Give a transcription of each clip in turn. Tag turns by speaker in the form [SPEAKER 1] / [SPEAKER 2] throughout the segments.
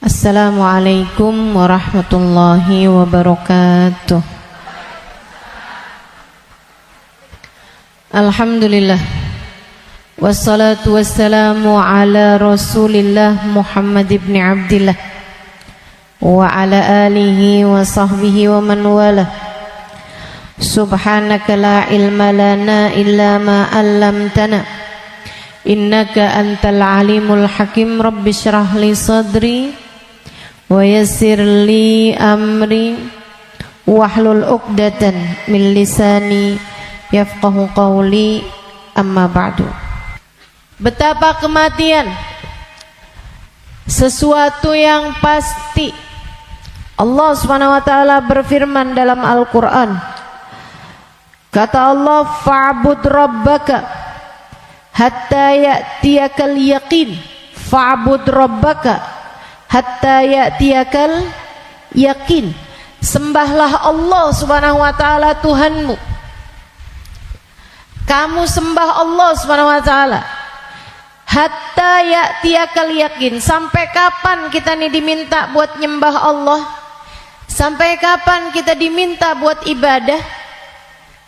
[SPEAKER 1] Assalamualaikum warahmatullahi wabarakatuh. Alhamdulillah, wassalatu wassalamu ala Rasulillah Muhammad ibn Abdillah wa ala alihi wa sahbihi wa man wala. Subhanaka la ilma lana illa ma 'allamtana innaka antal alimul hakim. Rabbi shrah li sadri wa yassir li amri wahlul 'uqdatan min lisani yafqahu qawli, amma ba'du. Betapa kematian sesuatu yang pasti. Allah Subhanahu wa taala berfirman dalam Al-Qur'an. Kata Allah, fa'bud rabbaka hatta ya'tiyakal yaqin. Fa'bud rabbaka hatta ya'tiyakal yaqin. Sembahlah Allah Subhanahu wa taala Tuhanmu. Kamu sembah Allah Subhanahu wa taala hatta ya'tiyakal yaqin. Sampai kapan kita nih diminta buat nyembah Allah? Sampai kapan kita diminta buat ibadah?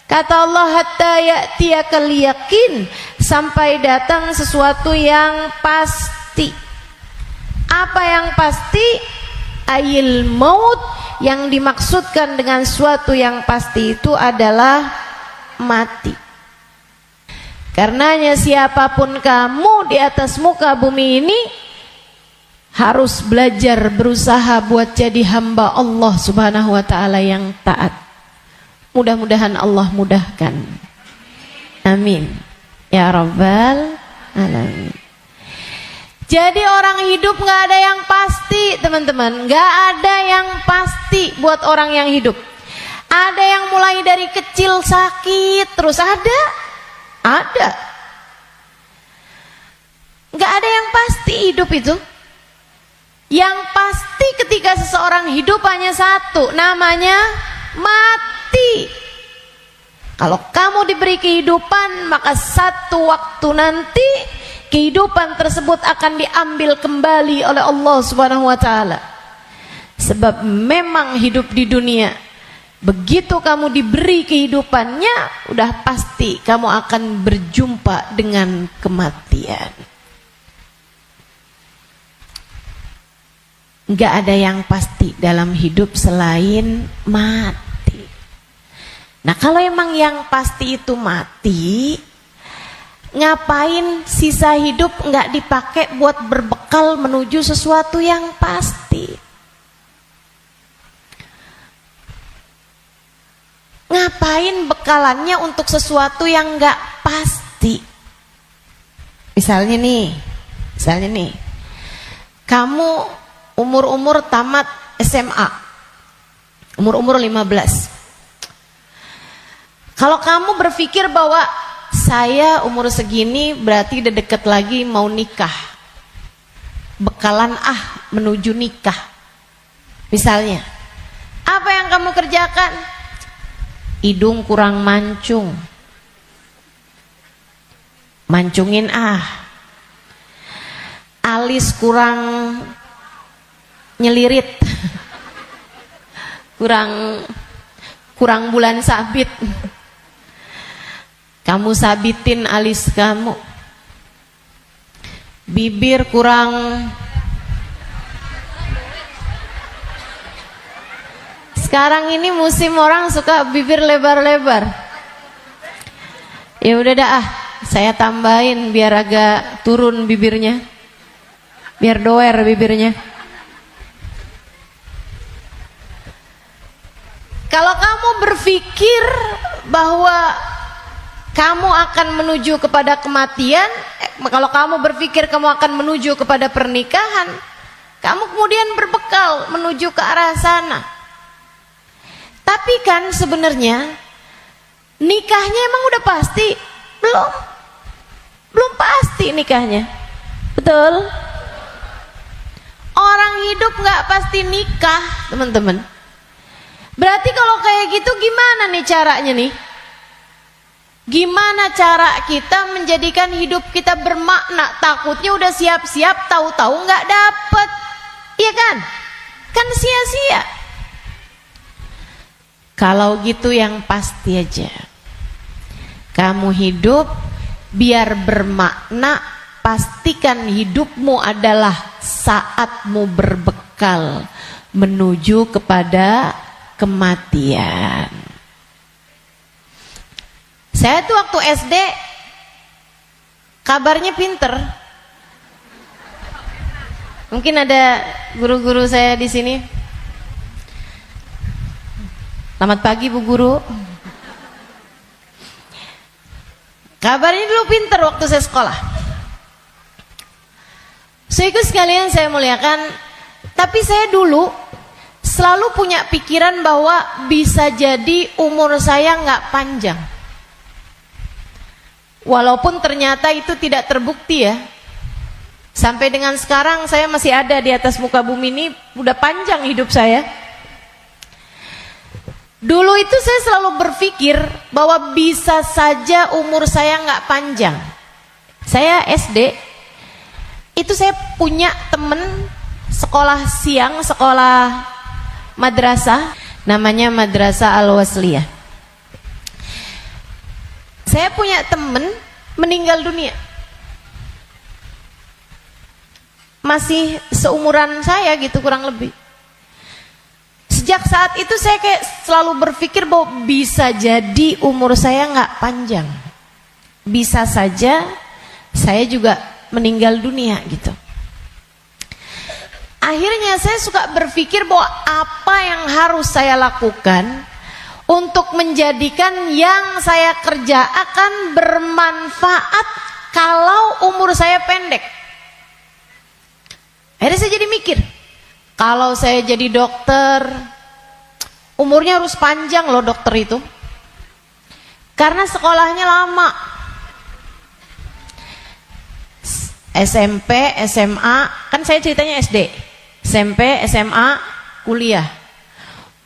[SPEAKER 1] Kata Allah, hatta ya'tiyakal yaqin, sampai datang sesuatu yang pasti. Apa yang pasti? Ayil maut. Yang dimaksudkan dengan suatu yang pasti itu adalah mati. Karenanya siapapun kamu di atas muka bumi ini harus belajar, berusaha buat jadi hamba Allah Subhanahu wa taala yang taat. Mudah-mudahan Allah mudahkan. Amin ya rabbal alamin. Jadi orang hidup gak ada yang pasti, teman-teman. Gak ada yang pasti buat orang yang hidup. Ada yang mulai dari kecil sakit terus, ada. Gak ada yang pasti hidup itu. Yang pasti ketika seseorang hidup hanya satu, namanya mati. Kalau kamu diberi kehidupan, maka satu waktu nanti kehidupan tersebut akan diambil kembali oleh Allah Subhanahu wa taala. Sebab memang hidup di dunia, begitu kamu diberi kehidupannya, udah pasti kamu akan berjumpa dengan kematian. Enggak ada yang pasti dalam hidup selain mati. Nah, kalau emang yang pasti itu mati, ngapain sisa hidup enggak dipakai buat berbekal menuju sesuatu yang pasti? Ngapain bekalannya untuk sesuatu yang enggak pasti? Misalnya nih, kamu umur tamat SMA, umur 15. Kalau kamu berpikir bahwa saya umur segini berarti udah deket lagi mau nikah, bekalan menuju nikah. Misalnya, apa yang kamu kerjakan? Hidung kurang mancung, mancungin alis kurang nyelirit, kurang bulan sabit, kamu sabitin alis kamu. Bibir kurang sekarang ini musim orang suka bibir lebar-lebar. Ya udah dah, saya tambahin biar agak turun bibirnya, biar doer bibirnya. Kalau kamu berpikir bahwa kamu akan menuju kepada kematian, kalau kamu berpikir kamu akan menuju kepada pernikahan, kamu kemudian berbekal menuju ke arah sana. Tapi kan sebenarnya nikahnya emang udah pasti? Belum pasti nikahnya. Betul? Orang hidup gak pasti nikah, teman-teman. Berarti kalau kayak gitu gimana nih caranya nih? Gimana cara kita menjadikan hidup kita bermakna? Takutnya udah siap-siap, tahu-tahu nggak dapet, iya kan? kan? Kan sia-sia. Kalau gitu yang pasti aja, kamu hidup biar bermakna, pastikan hidupmu adalah saatmu berbekal menuju kepada kematian. Saya tuh waktu SD kabarnya pinter. Mungkin ada guru-guru saya di sini. Selamat pagi Bu Guru. Kabarnya dulu pinter waktu saya sekolah. Saudaraku sekalian saya muliakan, tapi saya dulu selalu punya pikiran bahwa bisa jadi umur saya nggak panjang. Walaupun ternyata itu tidak terbukti ya. Sampai dengan sekarang saya masih ada di atas muka bumi ini, udah panjang hidup saya. Dulu itu saya selalu berpikir bahwa bisa saja umur saya nggak panjang. Saya SD, itu saya punya temen sekolah siang, sekolah madrasah, namanya Madrasah Al-Wasliyah. Saya punya temen meninggal dunia. Masih seumuran saya gitu kurang lebih. Sejak saat itu saya kayak selalu berpikir bahwa bisa jadi umur saya nggak panjang. Bisa saja saya juga meninggal dunia gitu. Akhirnya saya suka berpikir bahwa apa yang harus saya lakukan untuk menjadikan yang saya kerja akan bermanfaat kalau umur saya pendek. Akhirnya saya jadi mikir, kalau saya jadi dokter, umurnya harus panjang loh dokter itu. Karena sekolahnya lama. SMP, SMA, kan saya ceritanya SD. SMP, SMA, kuliah.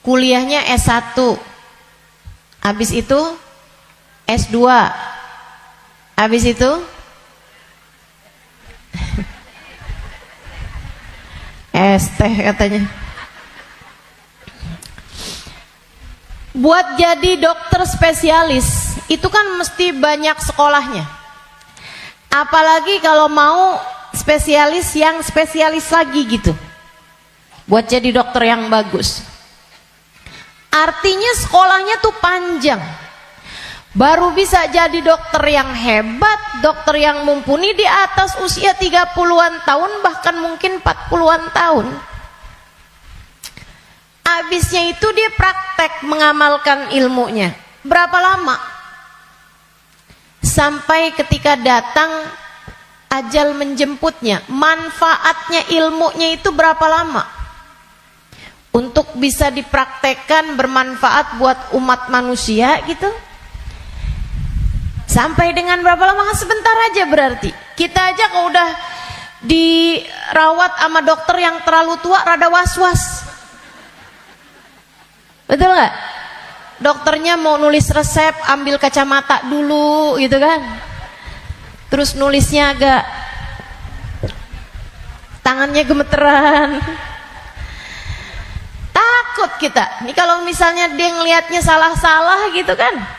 [SPEAKER 1] Kuliahnya S1. Habis itu S2. Habis itu ST katanya. Buat jadi dokter spesialis itu kan mesti banyak sekolahnya. Apalagi kalau mau spesialis yang spesialis lagi gitu. Buat jadi dokter yang bagus. Artinya sekolahnya tuh panjang. Baru bisa jadi dokter yang hebat, dokter yang mumpuni di atas usia 30-an tahun, bahkan mungkin 40-an tahun. Habisnya itu dia praktek mengamalkan ilmunya. Berapa lama? Sampai ketika datang ajal menjemputnya. Manfaatnya ilmunya itu berapa lama? Untuk bisa dipraktekkan bermanfaat buat umat manusia gitu. Sampai dengan berapa lama? Sebentar aja berarti. Kita aja kalau udah dirawat sama dokter yang terlalu tua rada was-was. Betul gak? Dokternya mau nulis resep, ambil kacamata dulu gitu kan. Terus nulisnya agak tangannya gemeteran. Takut kita. Ini kalau misalnya dia ngelihatnya salah-salah gitu kan.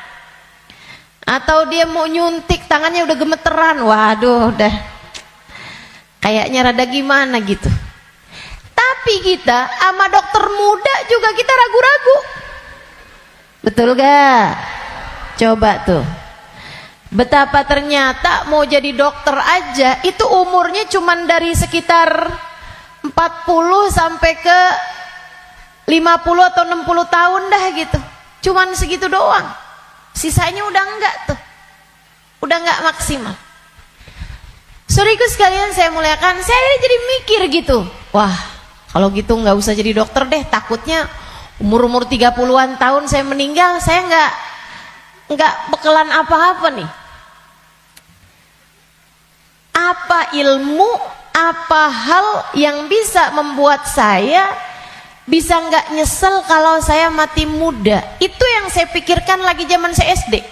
[SPEAKER 1] Atau dia mau nyuntik tangannya udah gemeteran. Waduh udah kayaknya rada gimana gitu. Tapi kita sama dokter muda juga kita ragu-ragu. Betul gak? Coba tuh. Betapa ternyata mau jadi dokter aja itu umurnya cuman dari sekitar 40 sampai ke 50 atau 60 tahun dah gitu. Cuman segitu doang. Sisanya udah enggak tuh. Udah enggak maksimal. Saudaraku sekalian saya muliakan, saya jadi mikir gitu. Wah, kalau gitu enggak usah jadi dokter deh, takutnya umur-umur 30-an tahun saya meninggal, saya enggak bekalan apa-apa nih. Apa ilmu, apa hal yang bisa membuat saya bisa nggak nyesel kalau saya mati muda? Itu yang saya pikirkan lagi zaman saya SD.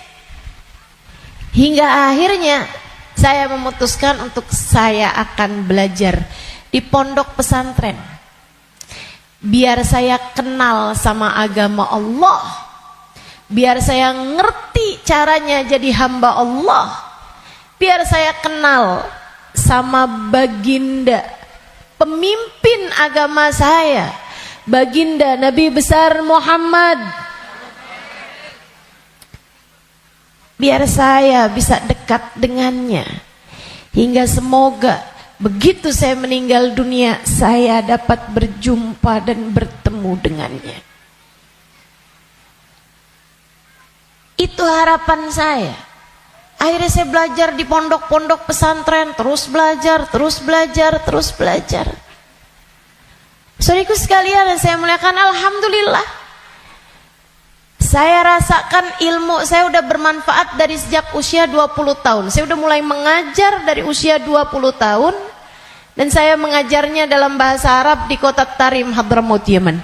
[SPEAKER 1] Hingga akhirnya saya memutuskan untuk saya akan belajar di pondok pesantren. biar saya kenal sama agama Allah, biar saya ngerti caranya jadi hamba Allah, biar saya kenal sama baginda pemimpin agama saya, baginda Nabi besar Muhammad, biar saya bisa dekat dengannya, hingga semoga begitu saya meninggal dunia saya dapat berjumpa dan bertemu dengannya. Itu harapan saya. Akhirnya saya belajar di pondok-pondok pesantren, terus belajar. Saudaraku sekalian, saya muliakan, alhamdulillah. Saya rasakan ilmu saya udah bermanfaat dari sejak usia 20 tahun. Saya udah mulai mengajar dari usia 20 tahun. Dan saya mengajarnya dalam bahasa Arab di kota Tarim, Hadramaut, Yaman.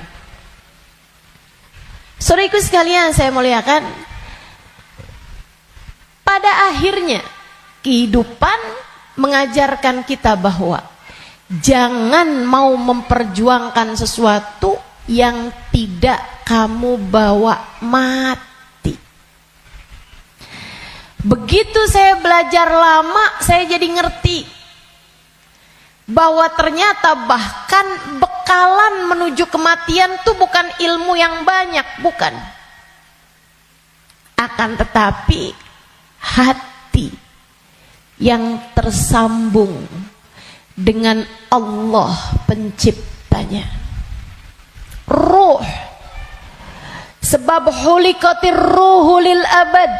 [SPEAKER 1] Saudaraku sekalian, saya muliakan. Pada akhirnya kehidupan mengajarkan kita bahwa jangan mau memperjuangkan sesuatu yang tidak kamu bawa mati. Begitu saya belajar lama, saya jadi ngerti bahwa ternyata bahkan bekalan menuju kematian itu bukan ilmu yang banyak, bukan. Akan tetapi hati yang tersambung dengan Allah penciptanya. Ruh. Sebab hulikatir ruhu lil abad.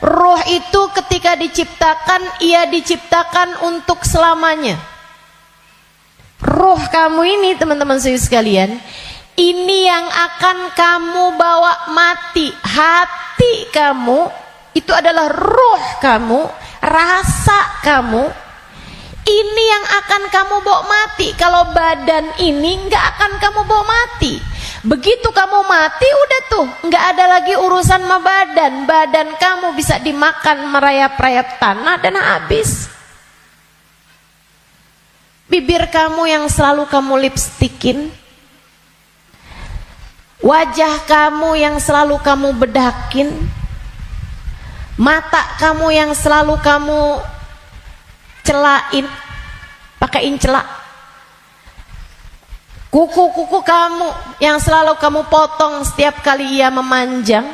[SPEAKER 1] Ruh itu ketika diciptakan, ia diciptakan untuk selamanya. Ruh kamu ini, teman-teman sekalian, ini yang akan kamu bawa mati. Hati kamu itu adalah ruh kamu, rasa kamu. Ini yang akan kamu bawa mati. Kalau badan ini nggak akan kamu bawa mati. Begitu kamu mati, udah tuh nggak ada lagi urusan sama badan. Badan kamu bisa dimakan merayap-rayap tanah dan habis. Bibir kamu yang selalu kamu lipstikin, wajah kamu yang selalu kamu bedakin, mata kamu yang selalu kamu celain, pakaiin celak, kuku-kuku kamu yang selalu kamu potong setiap kali ia memanjang,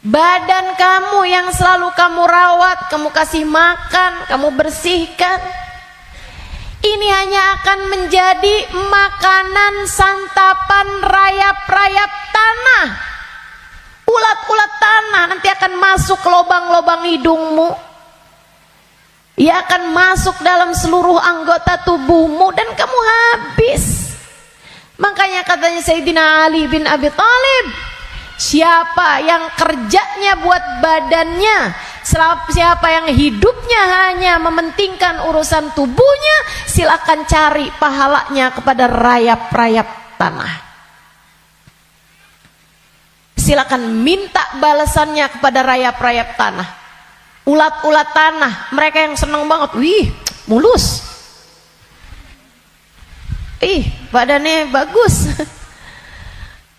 [SPEAKER 1] badan kamu yang selalu kamu rawat, kamu kasih makan, kamu bersihkan. Ini hanya akan menjadi makanan santapan rayap-rayap tanah. Ulat-ulat tanah nanti akan masuk ke lubang-lubang hidungmu. Ia akan masuk dalam seluruh anggota tubuhmu dan kamu habis. Makanya katanya Sayyidina Ali bin Abi Thalib, siapa yang kerjanya buat badannya, siapa yang hidupnya hanya mementingkan urusan tubuhnya, silakan cari pahalanya kepada rayap-rayap tanah. Silakan minta balasannya kepada rayap-rayap tanah. Ulat-ulat tanah, mereka yang senang banget, wih, mulus. Ih, badannya bagus.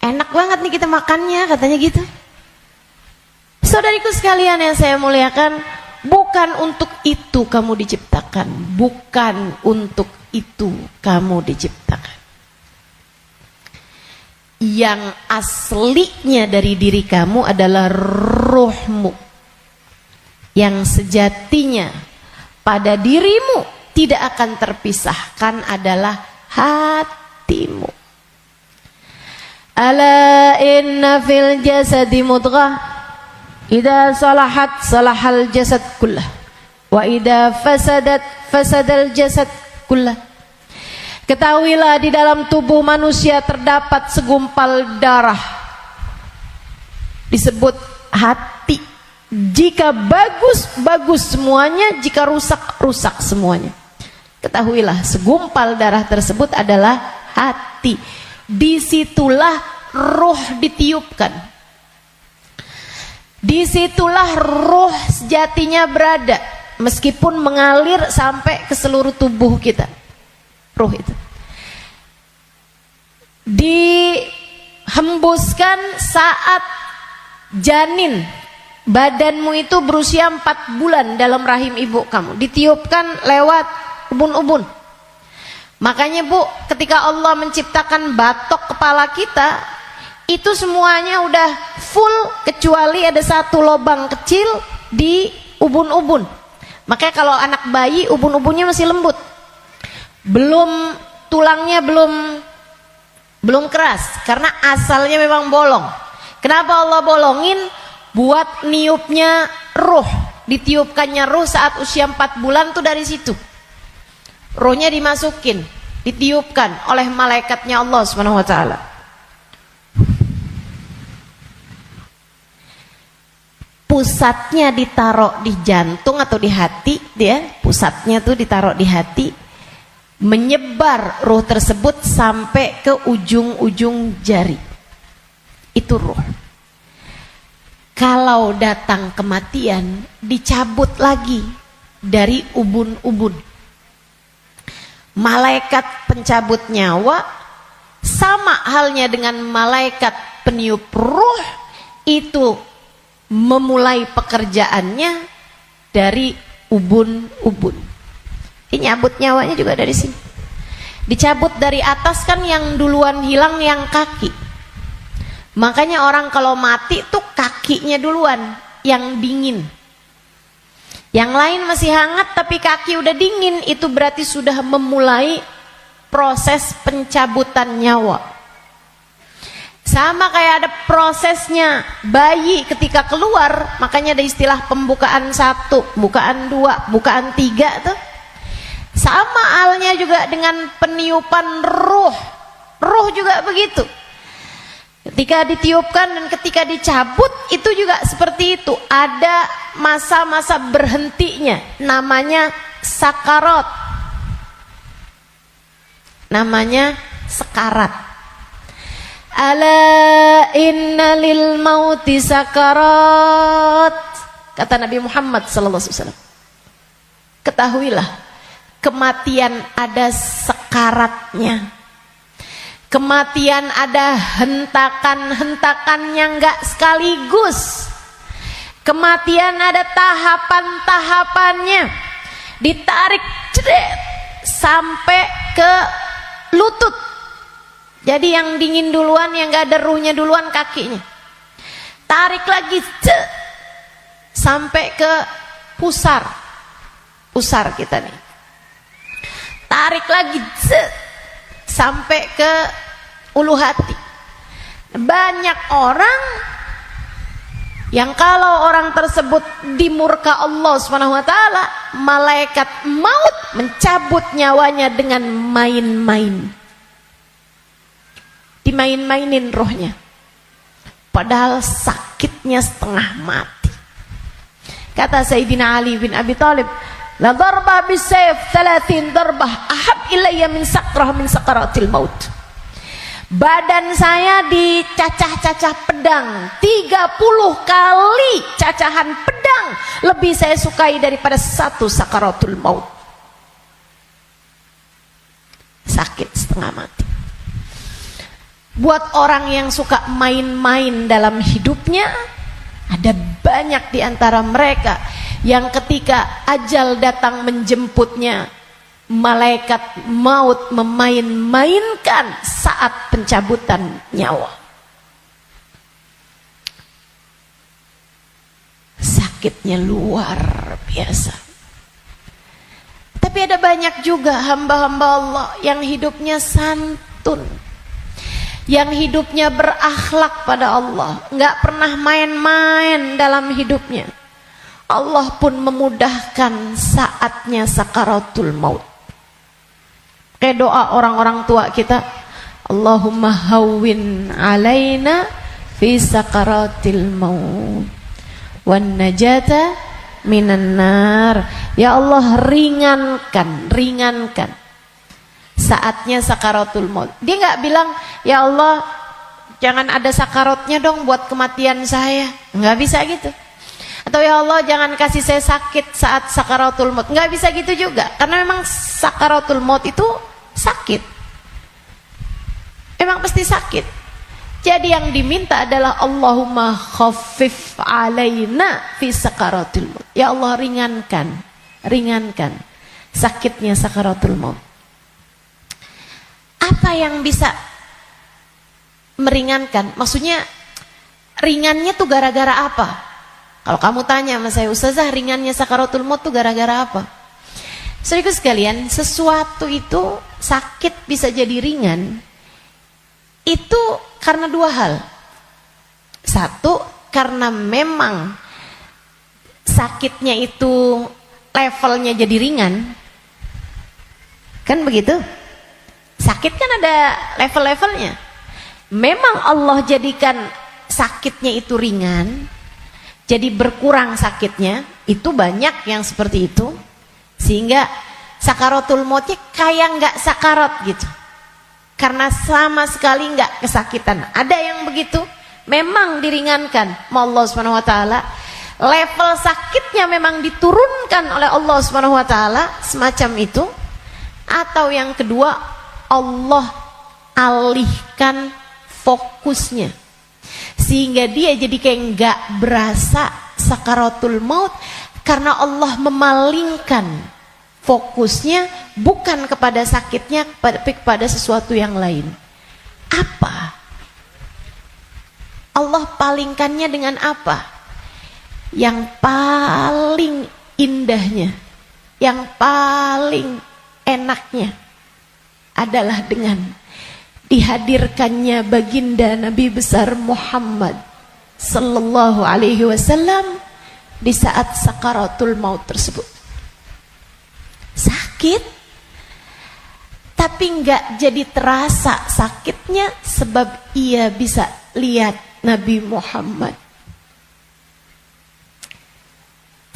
[SPEAKER 1] Enak banget nih kita makannya, katanya gitu. Saudariku sekalian yang saya muliakan, bukan untuk itu kamu diciptakan, bukan untuk itu kamu diciptakan. Yang aslinya dari diri kamu adalah ruhmu, yang sejatinya pada dirimu tidak akan terpisahkan adalah hatimu. Ala inna fil jasadi mudghah, idza salahat salahal jasad kullah, wa idza fasadat fasadal jasad kullah. Ketahuilah di dalam tubuh manusia terdapat segumpal darah, disebut hati. Jika bagus, bagus semuanya, jika rusak, rusak semuanya. Ketahuilah segumpal darah tersebut adalah hati. Disitulah ruh ditiupkan. Disitulah ruh sejatinya berada, meskipun mengalir sampai ke seluruh tubuh kita. Ruh itu. dihembuskan saat janin badanmu itu berusia 4 bulan dalam rahim ibu kamu, ditiupkan lewat ubun-ubun. Makanya Bu, ketika Allah menciptakan batok kepala kita, itu semuanya udah full kecuali ada satu lubang kecil di ubun-ubun. Makanya kalau anak bayi ubun-ubunnya masih lembut, tulangnya belum keras, karena asalnya memang bolong. Kenapa Allah bolongin? Buat niupnya ruh, ditiupkannya ruh saat usia 4 bulan tuh dari situ. Ruhnya dimasukin, ditiupkan oleh malaikatnya Allah Subhanahu wa taala. Pusatnya ditaruh di jantung atau di hati, pusatnya tuh ditaruh di hati, menyebar ruh tersebut sampai ke ujung-ujung jari. Itu ruh. Kalau datang kematian, dicabut lagi dari ubun-ubun. Malaikat pencabut nyawa sama halnya dengan malaikat peniup ruh, itu memulai pekerjaannya dari ubun-ubun. Ini nyabut nyawanya juga dari sini. Dicabut dari atas kan, yang duluan hilang yang kaki. Makanya orang kalau mati tuh kakinya duluan yang dingin. Yang lain masih hangat tapi kaki udah dingin, itu berarti sudah memulai proses pencabutan nyawa. Sama kayak ada prosesnya bayi ketika keluar, makanya ada istilah pembukaan 1, pembukaan 2, pembukaan 3 tuh. Sama halnya juga dengan peniupan ruh. Ruh juga begitu. Ketika ditiupkan dan ketika dicabut itu juga seperti itu. Ada masa-masa berhentinya, namanya sakarat. Namanya sekarat. Ala inna lil mauti sakarat, kata Nabi Muhammad sallallahu alaihi wasallam. Ketahuilah, kematian ada sekaratnya. Kematian ada hentakan-hentakannya, enggak sekaligus. Kematian ada tahapan-tahapannya. Ditarik cedek sampai ke lutut. Jadi yang dingin duluan, yang enggak ada ruhnya duluan kakinya. Tarik lagi sampai ke pusar. Pusar kita nih. Tarik lagi sampai ke ulu hati. Banyak orang yang kalau orang tersebut dimurka Allah Subhanahu wa taala, malaikat maut mencabut nyawanya dengan main-main. Dimain-mainin rohnya. Padahal sakitnya setengah mati. Kata Sayyidina Ali bin Abi Thalib, la darba bisayf 30 darbah ahab ilayya min sakrah min sakaratil maut. Badan saya dicacah-cacah pedang 30 kali cacahan pedang lebih saya sukai daripada satu sakaratul maut. Sakit setengah mati. Buat orang yang suka main-main dalam hidupnya, ada banyak di antara mereka yang ketika ajal datang menjemputnya, malaikat maut memain-mainkan saat pencabutan nyawa. Sakitnya luar biasa. Tapi ada banyak juga hamba-hamba Allah yang hidupnya santun, yang hidupnya berakhlak pada Allah, nggak pernah main-main dalam hidupnya. Allah pun memudahkan saatnya sakaratul maut. Kayak doa orang-orang tua kita, Allahumma hawwin alaina fi sakaratil maut wan najata minan nar. Ya Allah, ringankan saatnya sakaratul maut. Dia nggak bilang, ya Allah jangan ada sakaratnya dong buat kematian saya. Nggak bisa gitu. Atau ya Allah jangan kasih saya sakit saat sakaratul maut. Nggak bisa gitu juga. Karena memang sakaratul maut itu sakit. memang pasti sakit. Jadi yang diminta adalah Allahumma khaffif alaina fi sakaratul maut. Ya Allah, ringankan sakitnya sakaratul maut. Apa yang bisa meringankan? Maksudnya ringannya tuh gara-gara apa? Kalau kamu tanya sama saya, Ustazah, ringannya sakaratul maut tuh gara-gara apa? Saudaraku sekalian, sesuatu itu sakit bisa jadi ringan itu karena dua hal. Satu, karena memang sakitnya itu levelnya jadi ringan. Kan begitu? Sakit kan ada level-levelnya. Memang Allah jadikan sakitnya itu ringan, jadi berkurang sakitnya. Itu banyak yang seperti itu, sehingga sakaratul mautnya kayak nggak sakarat gitu, karena sama sekali nggak kesakitan. Ada yang begitu, memang diringankan sama Allah Subhanahu Wa Taala. Level sakitnya memang diturunkan oleh Allah Subhanahu Wa Taala, semacam itu. Atau yang kedua, Allah alihkan fokusnya sehingga dia jadi kayak nggak berasa sakaratul maut, karena Allah memalingkan fokusnya bukan kepada sakitnya, tapi kepada sesuatu yang lain. Apa? Allah palingkannya dengan apa? Yang paling indahnya, yang paling enaknya adalah dengan dihadirkannya baginda Nabi besar Muhammad sallallahu alaihi wasallam di saat sakaratul maut tersebut. Sakit, tapi enggak jadi terasa sakitnya sebab ia bisa lihat Nabi Muhammad.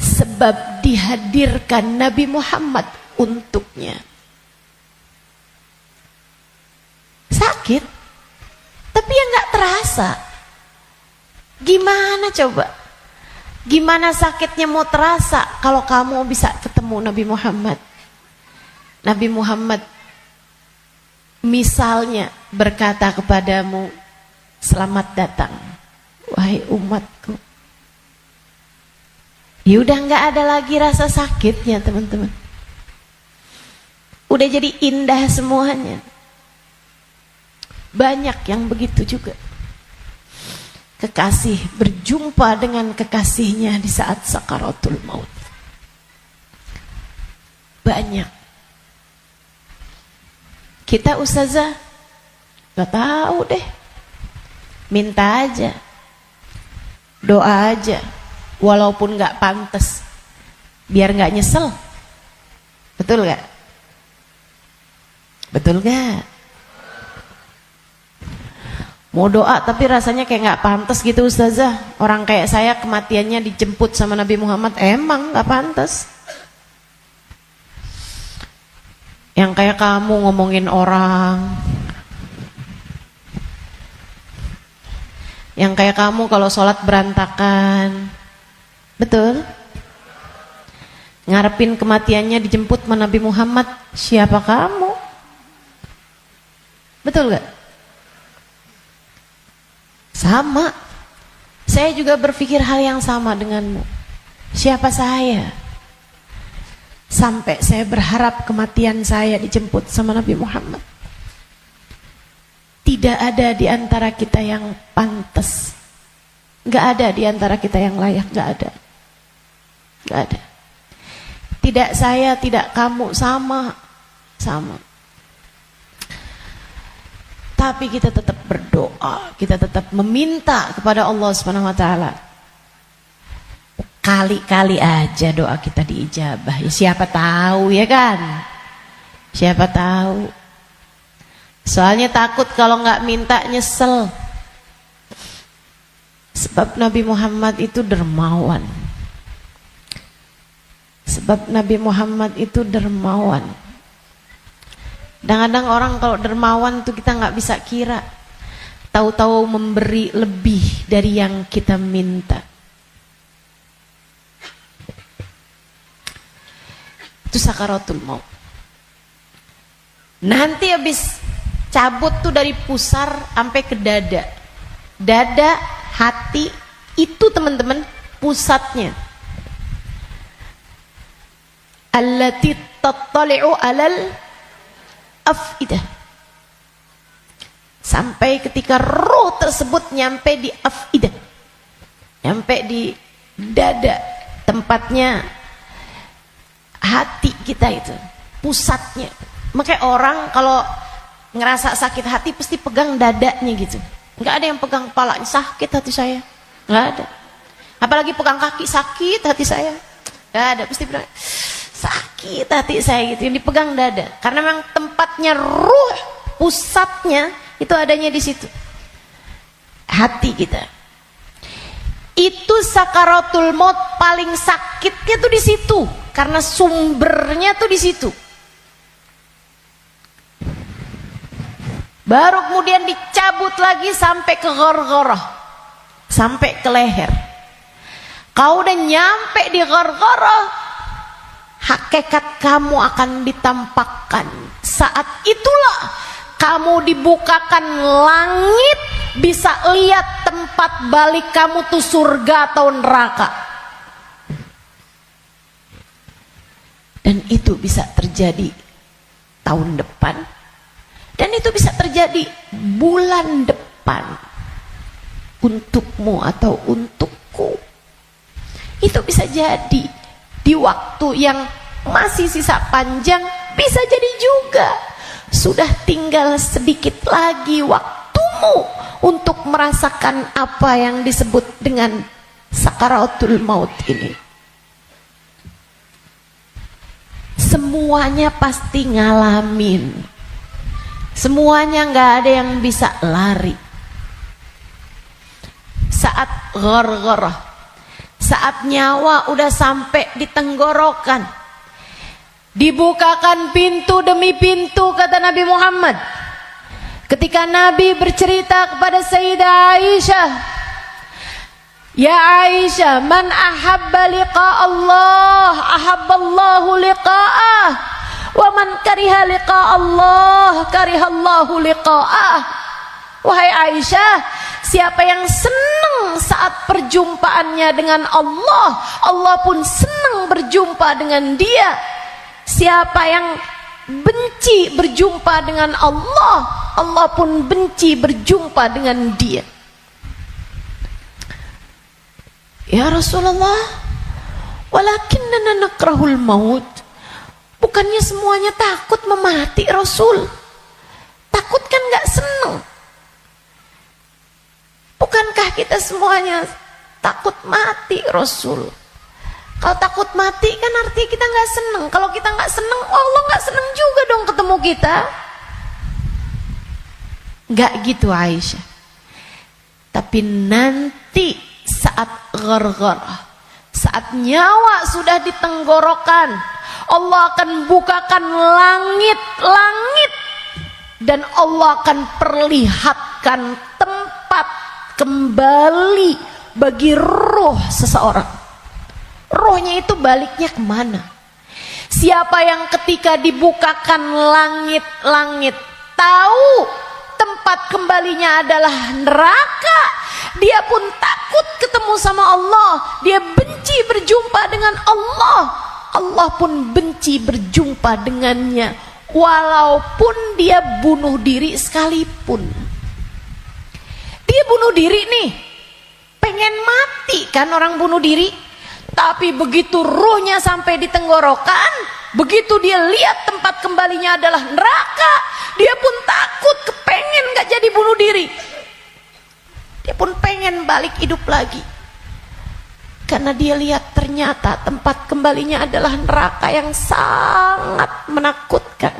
[SPEAKER 1] Sebab dihadirkan Nabi Muhammad untuknya. Sakit, tapi ya enggak terasa. Gimana coba? Gimana sakitnya mau terasa kalau kamu bisa ketemu Nabi Muhammad? Nabi Muhammad misalnya berkata kepadamu, selamat datang wahai umatku. Ya udah nggak ada lagi rasa sakitnya, teman-teman. Udah jadi indah semuanya. Banyak yang begitu juga. Kekasih berjumpa dengan kekasihnya di saat sakaratul maut. Banyak. Kita ustazah gak tahu deh. Minta aja, doa aja, walaupun gak pantas, biar gak nyesel. Betul gak? Betul gak? Mau doa tapi rasanya kayak gak pantas gitu ustazah. Orang kayak saya kematiannya dijemput sama Nabi Muhammad, emang gak pantas. Yang kayak kamu ngomongin orang, yang kayak kamu kalau sholat berantakan, betul? Ngarepin kematiannya dijemput sama Nabi Muhammad, siapa kamu? Betul gak? Sama. Saya juga berpikir hal yang sama denganmu. Siapa saya? Sampai saya berharap kematian saya dijemput sama Nabi Muhammad. Tidak ada di antara kita yang pantas. Gak ada di antara kita yang layak. Gak ada. Gak ada. Tidak saya, tidak kamu, sama. Sama. Tapi kita tetap berdoa, kita tetap meminta kepada Allah Subhanahu Wa Taala. Kali-kali aja doa kita diijabah. Ya siapa tahu ya kan? Siapa tahu. Soalnya takut kalau nggak minta nyesel. Sebab Nabi Muhammad itu dermawan. Sebab Nabi Muhammad itu dermawan. Kadang-kadang orang kalau dermawan tuh kita nggak bisa kira. Tahu-tahu memberi lebih dari yang kita minta. Itu sakaratul maut. Nanti habis cabut tuh dari pusar sampai ke dada. Dada, hati, itu teman-teman pusatnya. Allati tattali'u alal afidah. Sampai ketika roh tersebut nyampe di afidah, nyampe di dada, tempatnya hati kita itu, pusatnya. Makanya orang kalau ngerasa sakit hati pasti pegang dadanya gitu. Nggak ada yang pegang kepalanya, sakit hati saya, nggak ada. Apalagi pegang kaki, sakit hati saya, nggak ada. Pasti bilang sakit hati saya gitu, yang dipegang dada. Karena memang tempatnya ruh, pusatnya itu adanya di situ, hati kita. Itu sakaratul maut paling sakitnya tuh di situ, karena sumbernya tuh di situ. Baru kemudian dicabut lagi sampai ke ghargharah, sampai ke leher. Kau udah nyampe di ghargharah, hakikat kamu akan ditampakkan. Saat itulah kamu dibukakan langit, bisa lihat tempat balik kamu tuh surga atau neraka. Dan itu bisa terjadi tahun depan, dan itu bisa terjadi bulan depan, untukmu atau untukku. Itu bisa jadi di waktu yang masih sisa panjang, bisa jadi juga sudah tinggal sedikit lagi waktumu untuk merasakan apa yang disebut dengan sakaratul maut ini. Semuanya pasti ngalamin, semuanya nggak ada yang bisa lari. Saat ghargharah, saat nyawa udah sampai di tenggorokan, dibukakan pintu demi pintu, kata Nabi Muhammad. Ketika Nabi bercerita kepada Sayyidah Aisyah, ya Aisyah, man ahabba liqa Allah, ahabballahu liqa'ah, wa man kariha liqa Allah, karihallahu liqa'ah. Wahai Aisyah, siapa yang senang saat perjumpaannya dengan Allah, Allah pun senang berjumpa dengan dia. Siapa yang benci berjumpa dengan Allah, Allah pun benci berjumpa dengan dia. Ya Rasulullah, walakinnana nakrahul maut. Bukannya semuanya takut memati, Rasul? Takut kan gak senang? Bukankah kita semuanya takut mati, Rasul? Kalau takut mati kan artinya kita nggak seneng. Kalau kita nggak seneng, Allah nggak seneng juga dong ketemu kita. Nggak gitu Aisyah. Tapi nanti saat ghargharah, saat nyawa sudah di tenggorokan, Allah akan bukakan langit-langit, dan Allah akan perlihatkan tempat kembali bagi ruh seseorang. Rohnya itu baliknya kemana? Siapa yang ketika dibukakan langit-langit tahu tempat kembalinya adalah neraka, dia pun takut ketemu sama Allah, dia benci berjumpa dengan Allah, Allah pun benci berjumpa dengannya, walaupun dia bunuh diri sekalipun. Dia bunuh diri nih, pengen mati kan orang bunuh diri. Tapi begitu ruhnya sampai di tenggorokan, begitu dia lihat tempat kembalinya adalah neraka, dia pun takut, kepengen gak jadi bunuh diri. Dia pun pengen balik hidup lagi, karena dia lihat ternyata tempat kembalinya adalah neraka yang sangat menakutkan.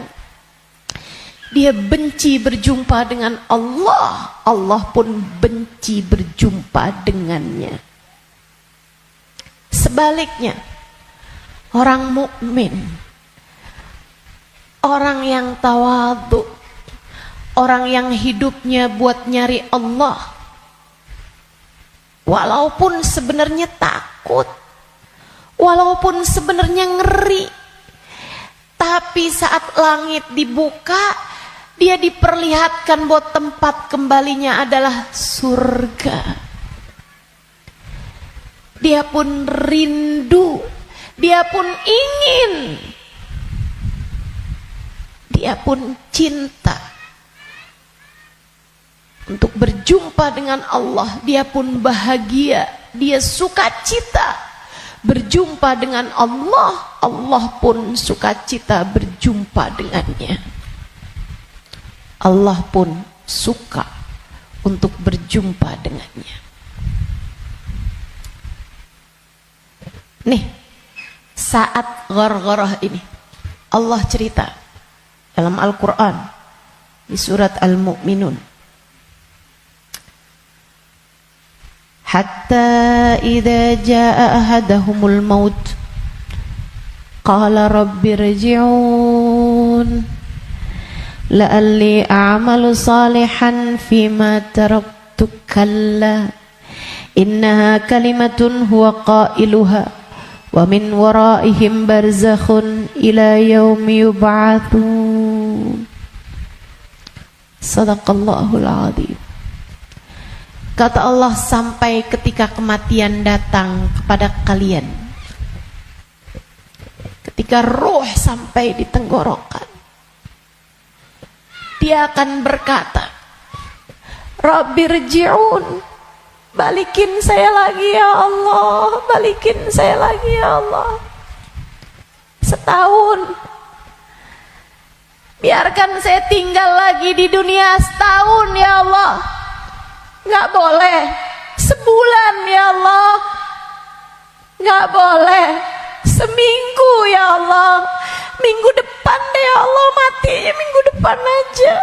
[SPEAKER 1] Dia benci berjumpa dengan Allah, Allah pun benci berjumpa dengannya. Sebaliknya, orang mukmin, orang yang tawadhu, orang yang hidupnya buat nyari Allah, walaupun sebenarnya takut, walaupun sebenarnya ngeri, tapi saat langit dibuka, dia diperlihatkan bahwa tempat kembalinya adalah surga. Dia pun rindu, dia pun ingin, dia pun cinta untuk berjumpa dengan Allah. Dia pun bahagia, dia sukacita berjumpa dengan Allah. Allah pun sukacita berjumpa dengannya. Allah pun suka untuk berjumpa dengannya. Nih, saat ghargharah ini Allah cerita dalam Al-Quran di surat Al-Mu'minun, hatta idza jaa ahadahumul maut qala rabbi rji'un la'alli a'malu salihan fima taraktu kalla innaha kalimatun huwa qailuha wa min waraihim barzakhun ila yaumi yub'atsun. Sadaqallahul azim. Kata Allah, sampai ketika kematian datang kepada kalian, ketika ruh sampai di tenggorokan, dia akan berkata, Rabbirji'un, balikin saya lagi ya Allah, balikin saya lagi ya Allah. Setahun, biarkan saya tinggal lagi di dunia setahun ya Allah. Nggak boleh sebulan ya Allah, nggak boleh seminggu ya Allah. Minggu depan deh ya Allah, matinya minggu depan aja.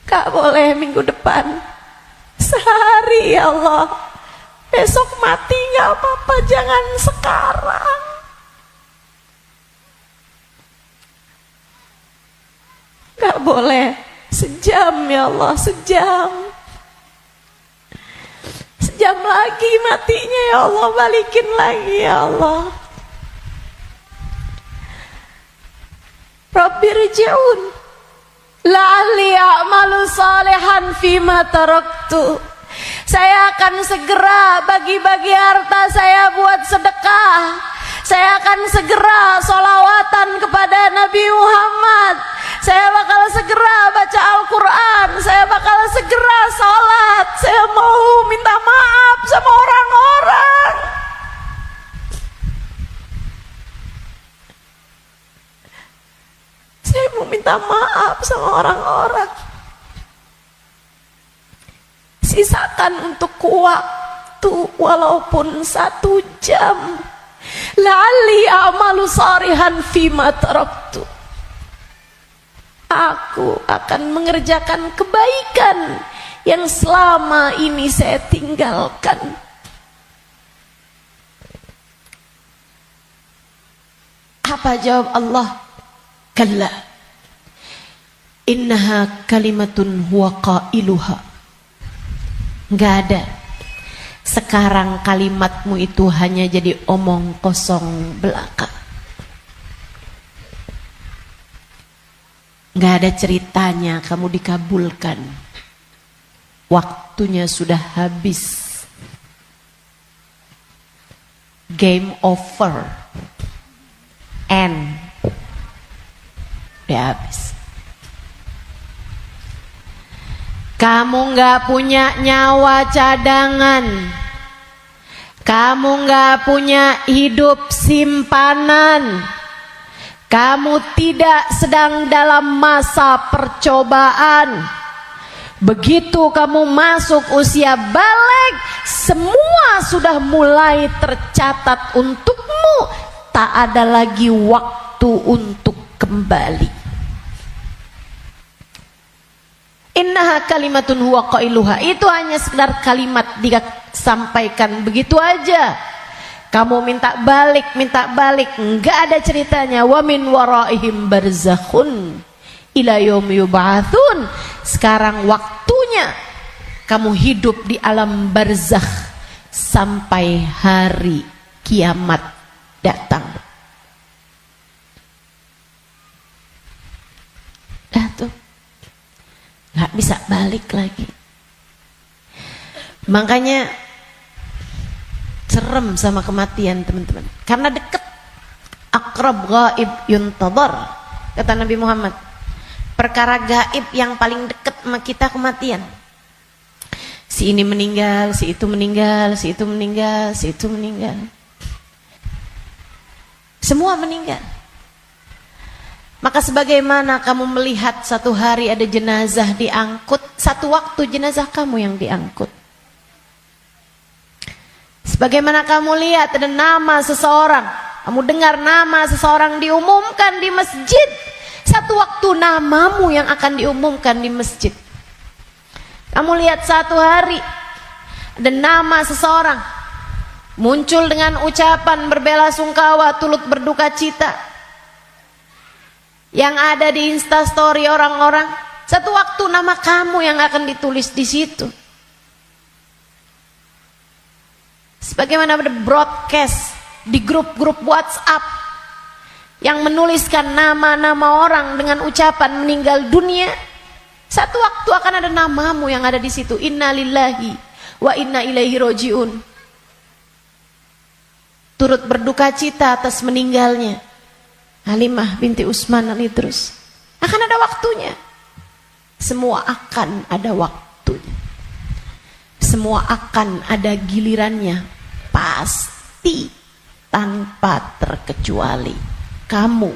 [SPEAKER 1] Gak boleh minggu depan, sehari ya Allah. Besok mati gak apa-apa, jangan sekarang. Gak boleh sejam ya Allah, sejam. Sejam lagi matinya ya Allah, balikin lagi ya Allah. Rabbirji'un la'alli a'malu salihan fima taraktu. Saya akan segera bagi-bagi harta saya buat sedekah. Saya akan segera sholawatan kepada Nabi Muhammad. Saya bakal segera baca Al-Quran. Saya bakal segera sholat. Saya mau minta maaf sama orang-orang. Saya mau minta maaf sama orang-orang. Sisakan untuk waktu walaupun 1 jam. La'alli a'malu salihan fima taraktu. Aku akan mengerjakan kebaikan yang selama ini saya tinggalkan. Apa jawab Allah? Kalla innaha kalimatun huwa qailuha. Enggak ada. Sekarang kalimatmu itu hanya jadi omong kosong belaka. Enggak ada ceritanya kamu dikabulkan. Waktunya sudah habis. Game over. End. Udah habis. Kamu gak punya nyawa cadangan. Kamu gak punya hidup simpanan. Kamu tidak sedang dalam masa percobaan. Begitu kamu masuk usia balik, semua sudah mulai tercatat untukmu. Tak ada lagi waktu untuk kembali. Innaha kalimatun huwa qailuha. Itu hanya sekedar kalimat disampaikan begitu aja. Kamu minta balik, enggak ada ceritanya. Wa min waraihim barzakhun ila yaumi yub'atsun. Sekarang waktunya kamu hidup di alam barzakh sampai hari kiamat datang. nggak bisa balik lagi. Makanya serem sama kematian teman-teman, karena deket. Aqrab ghaib yuntadhar, kata Nabi Muhammad. Perkara gaib yang paling dekat sama kita kematian. Si ini meninggal, si itu meninggal, si itu meninggal, si itu meninggal. Semua meninggal. Maka sebagaimana kamu melihat satu hari ada jenazah diangkut, satu waktu jenazah kamu yang diangkut. Sebagaimana kamu lihat ada nama seseorang, kamu dengar nama seseorang diumumkan di masjid, satu waktu namamu yang akan diumumkan di masjid. Kamu lihat satu hari ada nama seseorang muncul dengan ucapan berbelasungkawa, turut berduka cita, yang ada di Instastory orang-orang, satu waktu nama kamu yang akan ditulis di situ. Sebagaimana ada broadcast di grup-grup WhatsApp yang menuliskan nama-nama orang dengan ucapan meninggal dunia, satu waktu akan ada namamu yang ada di situ. Inna lillahi wa inna ilaihi rojiun. Turut berduka cita atas meninggalnya Halimah binti Utsman al-Idrus. Akan ada waktunya. Semua akan ada waktunya. Semua akan ada gilirannya. Pasti, tanpa terkecuali. Kamu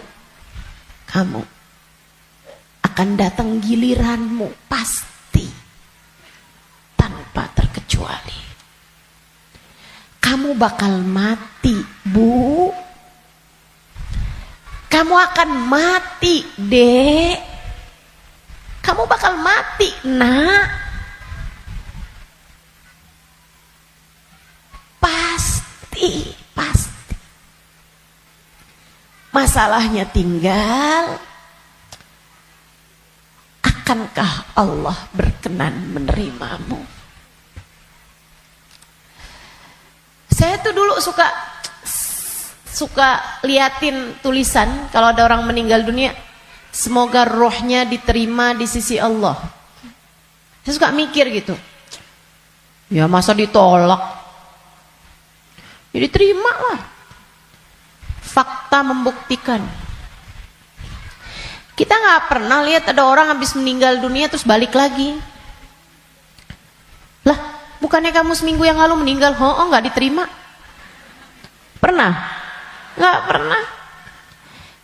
[SPEAKER 1] akan datang giliranmu. Pasti, tanpa terkecuali. Kamu bakal mati, Bu. Kamu akan mati, Dek. Kamu bakal mati, Nak. Pasti. Masalahnya tinggal, akankah Allah berkenan menerimamu? Saya tuh dulu suka liatin tulisan kalau ada orang meninggal dunia, semoga rohnya diterima di sisi Allah. Saya suka mikir gitu, ya masa ditolak, ya diterima lah. Fakta membuktikan. Kita nggak pernah lihat ada orang habis meninggal dunia terus balik lagi. Lah, bukannya kamu seminggu yang lalu meninggal? Oh nggak diterima. Pernah? Nggak pernah.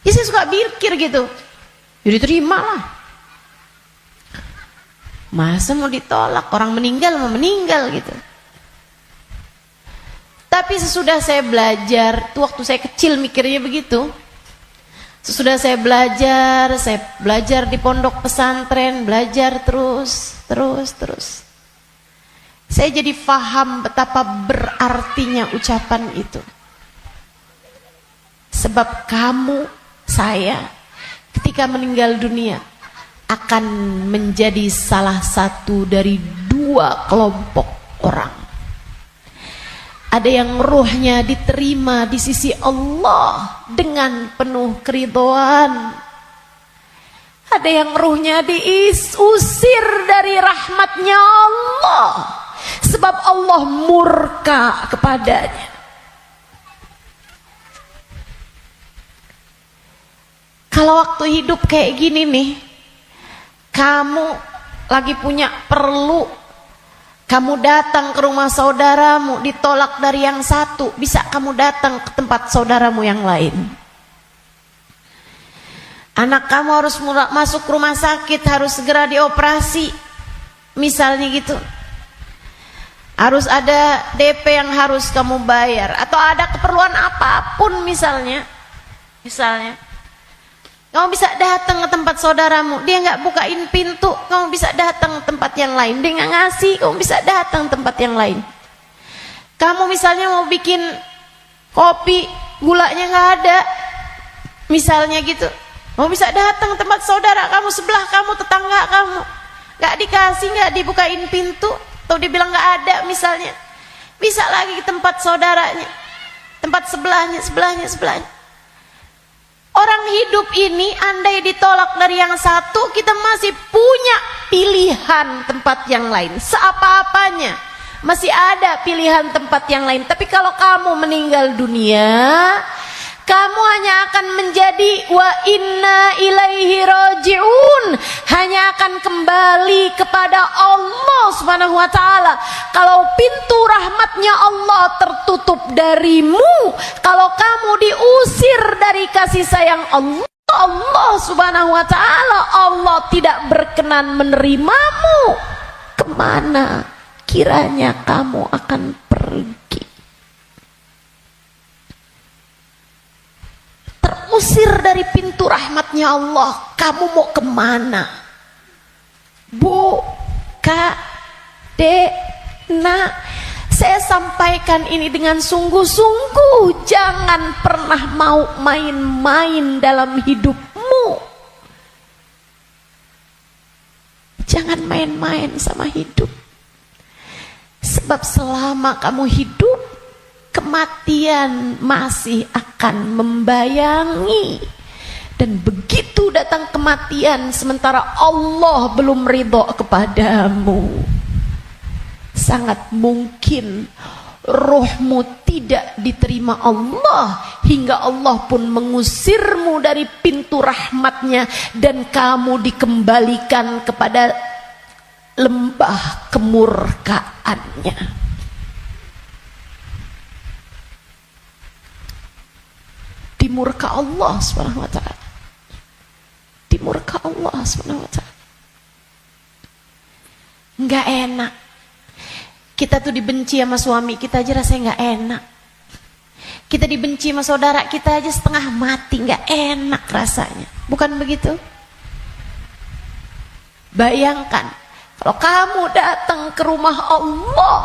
[SPEAKER 1] Ya saya suka pikir gitu, jadi terima lah. Masa mau ditolak? Orang meninggal mau meninggal gitu. Tapi sesudah saya belajar, tuh waktu saya kecil mikirnya begitu. Sesudah saya belajar di pondok pesantren, belajar terus. Saya jadi paham betapa berartinya ucapan itu. Sebab kamu, saya, ketika meninggal dunia akan menjadi salah satu dari dua kelompok orang. Ada yang ruhnya diterima di sisi Allah dengan penuh keridhaan. Ada yang ruhnya diusir dari rahmatnya Allah, sebab Allah murka kepadanya. Kalau waktu hidup kayak gini nih, kamu lagi punya perlu, kamu datang ke rumah saudaramu, ditolak dari yang satu, bisa kamu datang ke tempat saudaramu yang lain. Anak kamu harus masuk rumah sakit, harus segera dioperasi, misalnya gitu. Harus ada DP yang harus kamu bayar, atau ada keperluan apapun misalnya. Kamu bisa datang ke tempat saudaramu, dia nggak bukain pintu, kamu bisa datang ke tempat yang lain. Dia nggak ngasih, kamu bisa datang ke tempat yang lain. Kamu misalnya mau bikin kopi, gulanya nggak ada, misalnya gitu, kamu bisa datang ke tempat saudara kamu, sebelah kamu, tetangga kamu, nggak dikasih, nggak dibukain pintu, atau dibilang nggak ada misalnya, bisa lagi ke tempat saudaranya, tempat sebelahnya. Orang hidup ini andai ditolak dari yang satu, kita masih punya pilihan tempat yang lain, seapa-apanya masih ada pilihan tempat yang lain. Tapi kalau kamu meninggal dunia, kamu hanya akan menjadi wa inna ilaihi raji'un, hanya akan kembali kepada Allah Subhanahu wa taala. Kalau pintu rahmatnya Allah tertutup darimu, kalau kamu diusir dari kasih sayang Allah Subhanahu wa taala, Allah tidak berkenan menerimamu, kemana kiranya kamu akan pergi? Terusir dari pintu rahmatnya Allah, kamu mau kemana? Bu, Kak, Dek, Nak, saya sampaikan ini dengan sungguh-sungguh. Jangan pernah mau main-main dalam hidupmu. Jangan main-main sama hidup. Sebab selama kamu hidup, kematian masih akan membayangi. Dan begitu datang kematian sementara Allah belum ridho kepadamu, sangat mungkin rohmu tidak diterima Allah, hingga Allah pun mengusirmu dari pintu rahmatnya, dan kamu dikembalikan kepada lembah kemurkaannya. Dimurka Allah Subhanahu wa taala. Dimurka Allah Subhanahu wa taala. Enggak enak. Kita tuh dibenci sama suami kita aja rasanya enggak enak. Kita dibenci sama saudara kita aja setengah mati, enggak enak rasanya. Bukan begitu? Bayangkan kalau kamu datang ke rumah Allah,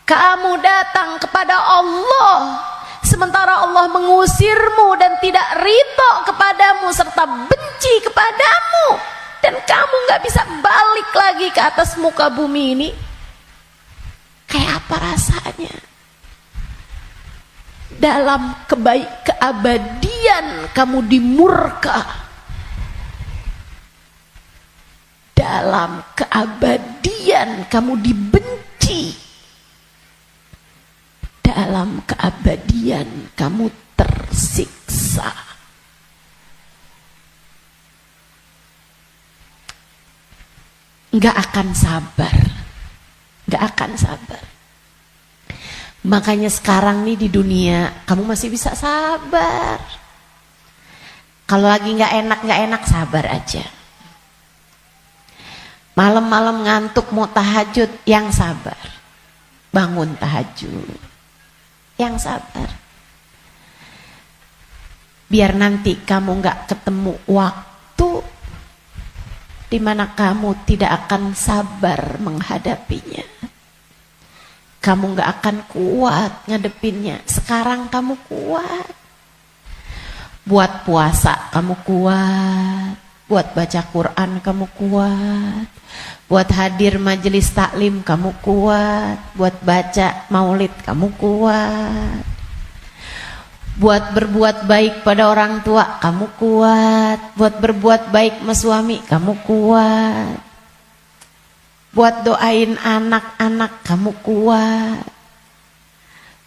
[SPEAKER 1] kamu datang kepada Allah, sementara Allah mengusirmu dan tidak ridho kepadamu serta benci kepadamu, dan kamu gak bisa balik lagi ke atas muka bumi ini, kayak apa rasanya? Dalam keabadian kamu dimurka, dalam keabadian kamu dibenci, dalam keabadian kamu tersiksa. Nggak akan sabar, nggak akan sabar. Makanya sekarang nih di dunia kamu masih bisa sabar. Kalau lagi nggak enak sabar aja. Malam-malam ngantuk mau tahajud, yang sabar. Bangun tahajud, yang sabar. Biar nanti kamu nggak ketemu waktu di mana kamu tidak akan sabar menghadapinya. Kamu nggak akan kuat ngadepinnya. Sekarang kamu kuat. Buat puasa kamu kuat. Buat baca Quran kamu kuat. Buat hadir majelis taklim kamu kuat. Buat baca maulid kamu kuat. Buat berbuat baik pada orang tua kamu kuat. Buat berbuat baik sama suami kamu kuat. Buat doain anak-anak kamu kuat.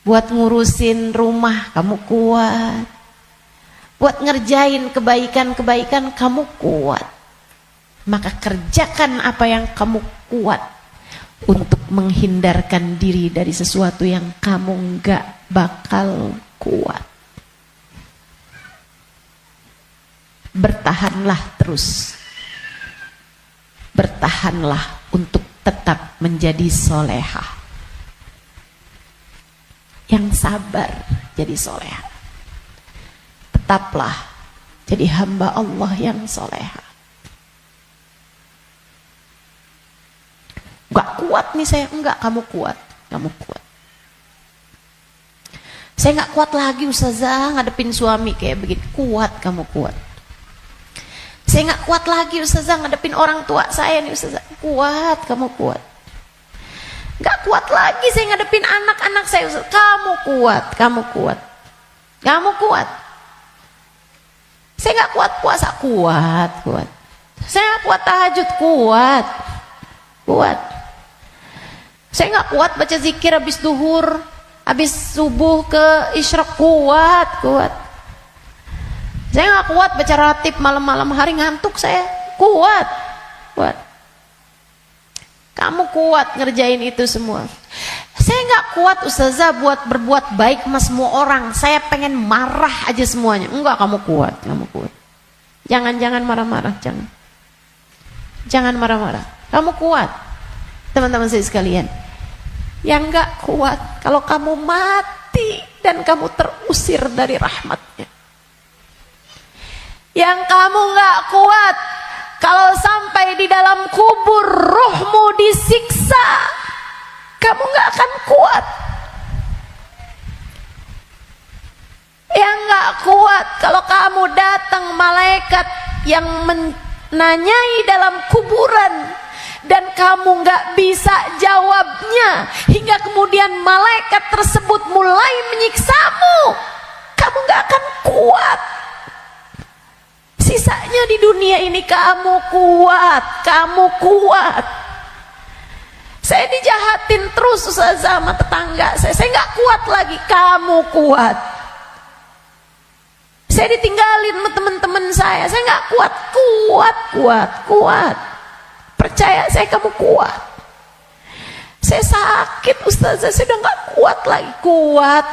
[SPEAKER 1] Buat ngurusin rumah kamu kuat. Buat ngerjain kebaikan-kebaikan kamu kuat. Maka kerjakan apa yang kamu kuat untuk menghindarkan diri dari sesuatu yang kamu gak bakal kuat. Bertahanlah terus. Bertahanlah untuk tetap menjadi solehah. Yang sabar jadi solehah. Tetaplah jadi hamba Allah yang solehah. Gak kuat nih saya, enggak, kamu kuat, kamu kuat. Saya gak kuat lagi Ustazah ngadepin suami kayak begitu. Kuat, kamu kuat. Saya gak kuat lagi Ustazah ngadepin orang tua saya nih Ustazah. Kuat, kamu kuat. Gak kuat lagi saya ngadepin anak-anak saya Ustazah. Kamu kuat, kamu kuat. Kamu kuat. Saya gak kuat puasa, kuat, kuat. Saya nggak kuat tahajud, kuat. Saya nggak kuat baca zikir habis duhur, habis subuh ke isyraq, kuat. Saya nggak kuat baca ratib malam-malam hari, ngantuk saya, kuat. Kamu kuat ngerjain itu semua. Saya nggak kuat ustazah buat berbuat baik sama semua orang. Saya pengen marah aja semuanya. Enggak, kamu kuat. Jangan marah-marah, jangan marah-marah. Kamu kuat. Teman-teman saya sekalian, yang nggak kuat kalau kamu mati dan kamu terusir dari rahmatnya. Yang kamu nggak kuat kalau sampai di dalam kubur ruhmu disiksa, kamu nggak akan kuat. Yang nggak kuat kalau kamu datang malaikat yang menanyai dalam kuburan dan kamu nggak bisa jawabnya, hingga kemudian malaikat tersebut mulai menyiksamu, kamu nggak akan kuat. Sisanya di dunia ini kamu kuat. Saya dijahatin terus sama tetangga saya nggak kuat lagi, kamu kuat. Saya ditinggalin sama teman-teman saya nggak kuat. Percaya saya, kamu kuat. Saya sakit ustazah, saya udah gak kuat lagi. Kuat.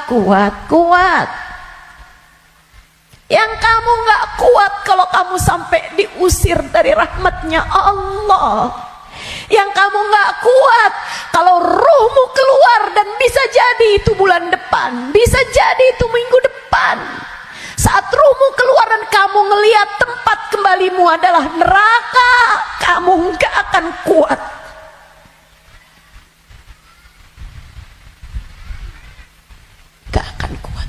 [SPEAKER 1] Yang kamu gak kuat kalau kamu sampai diusir dari rahmatnya Allah. Yang kamu gak kuat kalau ruhmu keluar, dan bisa jadi itu bulan depan, bisa jadi itu minggu depan. Saat ruhmu keluar dan kamu ngelihat tempat kembalimu adalah neraka, kamu nggak akan kuat. Gak akan kuat.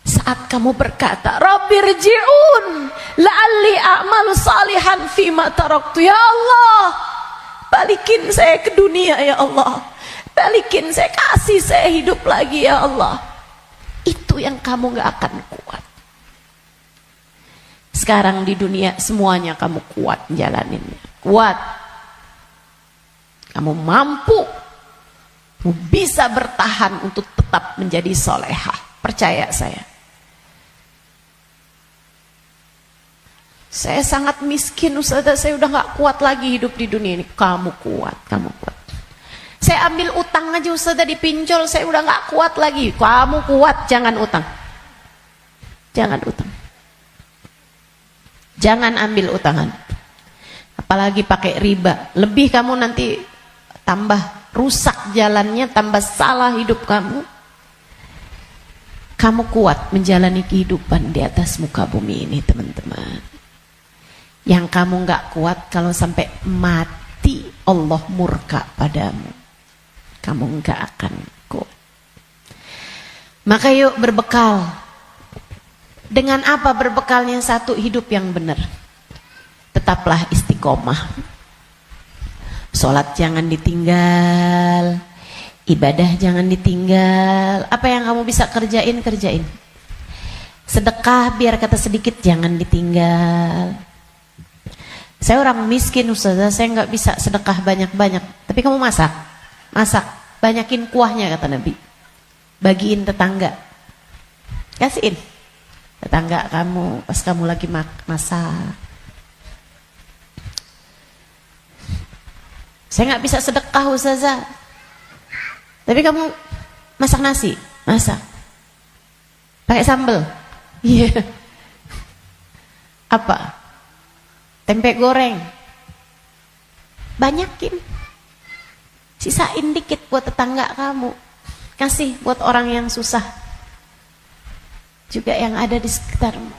[SPEAKER 1] Saat kamu berkata, Rabbirji'un la'alli a'malu salihan fima taraktu. Ya Allah, balikin saya ke dunia ya Allah. Balikin saya, kasih saya hidup lagi ya Allah. Itu yang kamu gak akan kuat. Sekarang di dunia semuanya kamu kuat jalaninnya. Kuat. Kamu mampu. Kamu bisa bertahan untuk tetap menjadi solehah. Percaya saya. Saya sangat miskin ustazah, saya udah gak kuat lagi hidup di dunia ini. Kamu kuat. Saya ambil utang aja ustazah, dipinjol, saya udah gak kuat lagi. Kamu kuat, jangan utang. Jangan ambil utangan. Apalagi pakai riba. Lebih kamu nanti tambah rusak jalannya, tambah salah hidup kamu. Kamu kuat menjalani kehidupan di atas muka bumi ini teman-teman. Yang kamu gak kuat kalau sampai mati Allah murka padamu. Kamu enggak akan kuat. Maka yuk berbekal. Dengan apa berbekalnya? Satu, hidup yang benar. Tetaplah istiqomah. Sholat jangan ditinggal. Ibadah jangan ditinggal. Apa yang kamu bisa kerjain. Sedekah biar kata sedikit jangan ditinggal. Saya orang miskin ustazah, saya nggak bisa sedekah banyak-banyak. Tapi kamu masak, banyakin kuahnya kata Nabi. Bagiin tetangga, kasihin tetangga kamu pas kamu lagi masak. Saya nggak bisa sedekah ustazah, tapi kamu masak nasi, pakai sambal, iya. Apa? Tempe goreng, banyakin. Sisain dikit buat tetangga kamu, kasih buat orang yang susah juga yang ada di sekitarmu.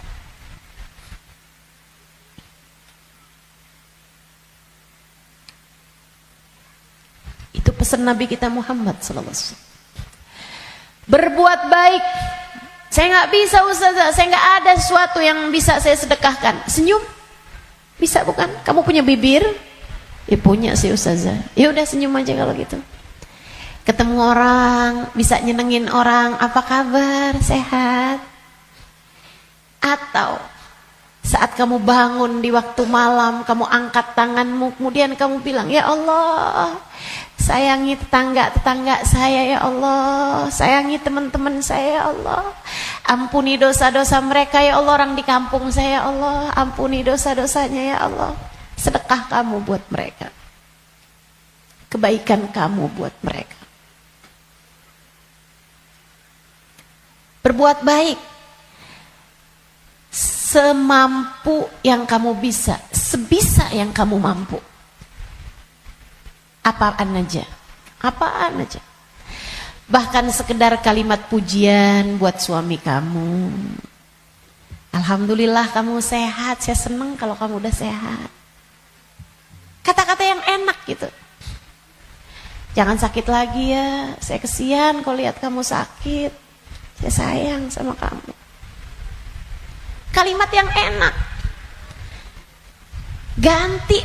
[SPEAKER 1] Itu pesan Nabi kita Muhammad SAW. Berbuat baik. Saya nggak bisa ustazah, saya nggak ada sesuatu yang bisa saya sedekahkan. Senyum bisa bukan? Kamu punya bibir? Ya punya sih ustazah. Ya udah senyum aja kalau gitu. Ketemu orang, bisa nyenengin orang, apa kabar? Sehat? Atau Saat kamu bangun di waktu malam, kamu angkat tanganmu, kemudian kamu bilang, ya Allah, sayangi tetangga-tetangga saya ya Allah, sayangi teman-teman saya ya Allah, ampuni dosa-dosa mereka ya Allah, orang di kampung saya ya Allah, ampuni dosa-dosanya ya Allah. Sedekah kamu buat mereka, kebaikan kamu buat mereka. Berbuat baik semampu yang kamu bisa, sebisa yang kamu mampu. Apaan aja. Bahkan sekedar kalimat pujian buat suami kamu. Alhamdulillah kamu sehat, saya senang kalau kamu udah sehat. Kata-kata yang enak gitu. Jangan sakit lagi ya, saya kesian kalau lihat kamu sakit. Saya sayang sama kamu. Kalimat yang enak. Ganti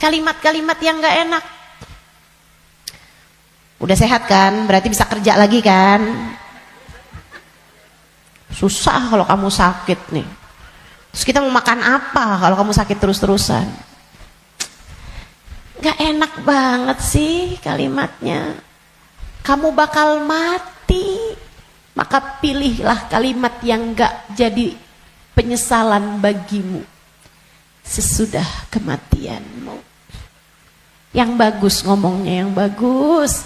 [SPEAKER 1] kalimat-kalimat yang gak enak. Udah sehat kan, berarti bisa kerja lagi kan. Susah kalau kamu sakit nih. Terus kita mau makan apa kalau kamu sakit terus-terusan? Gak enak banget sih kalimatnya. Kamu bakal mati. Maka pilihlah kalimat yang gak jadi penyesalan bagimu sesudah kematianmu. Yang bagus ngomongnya, yang bagus.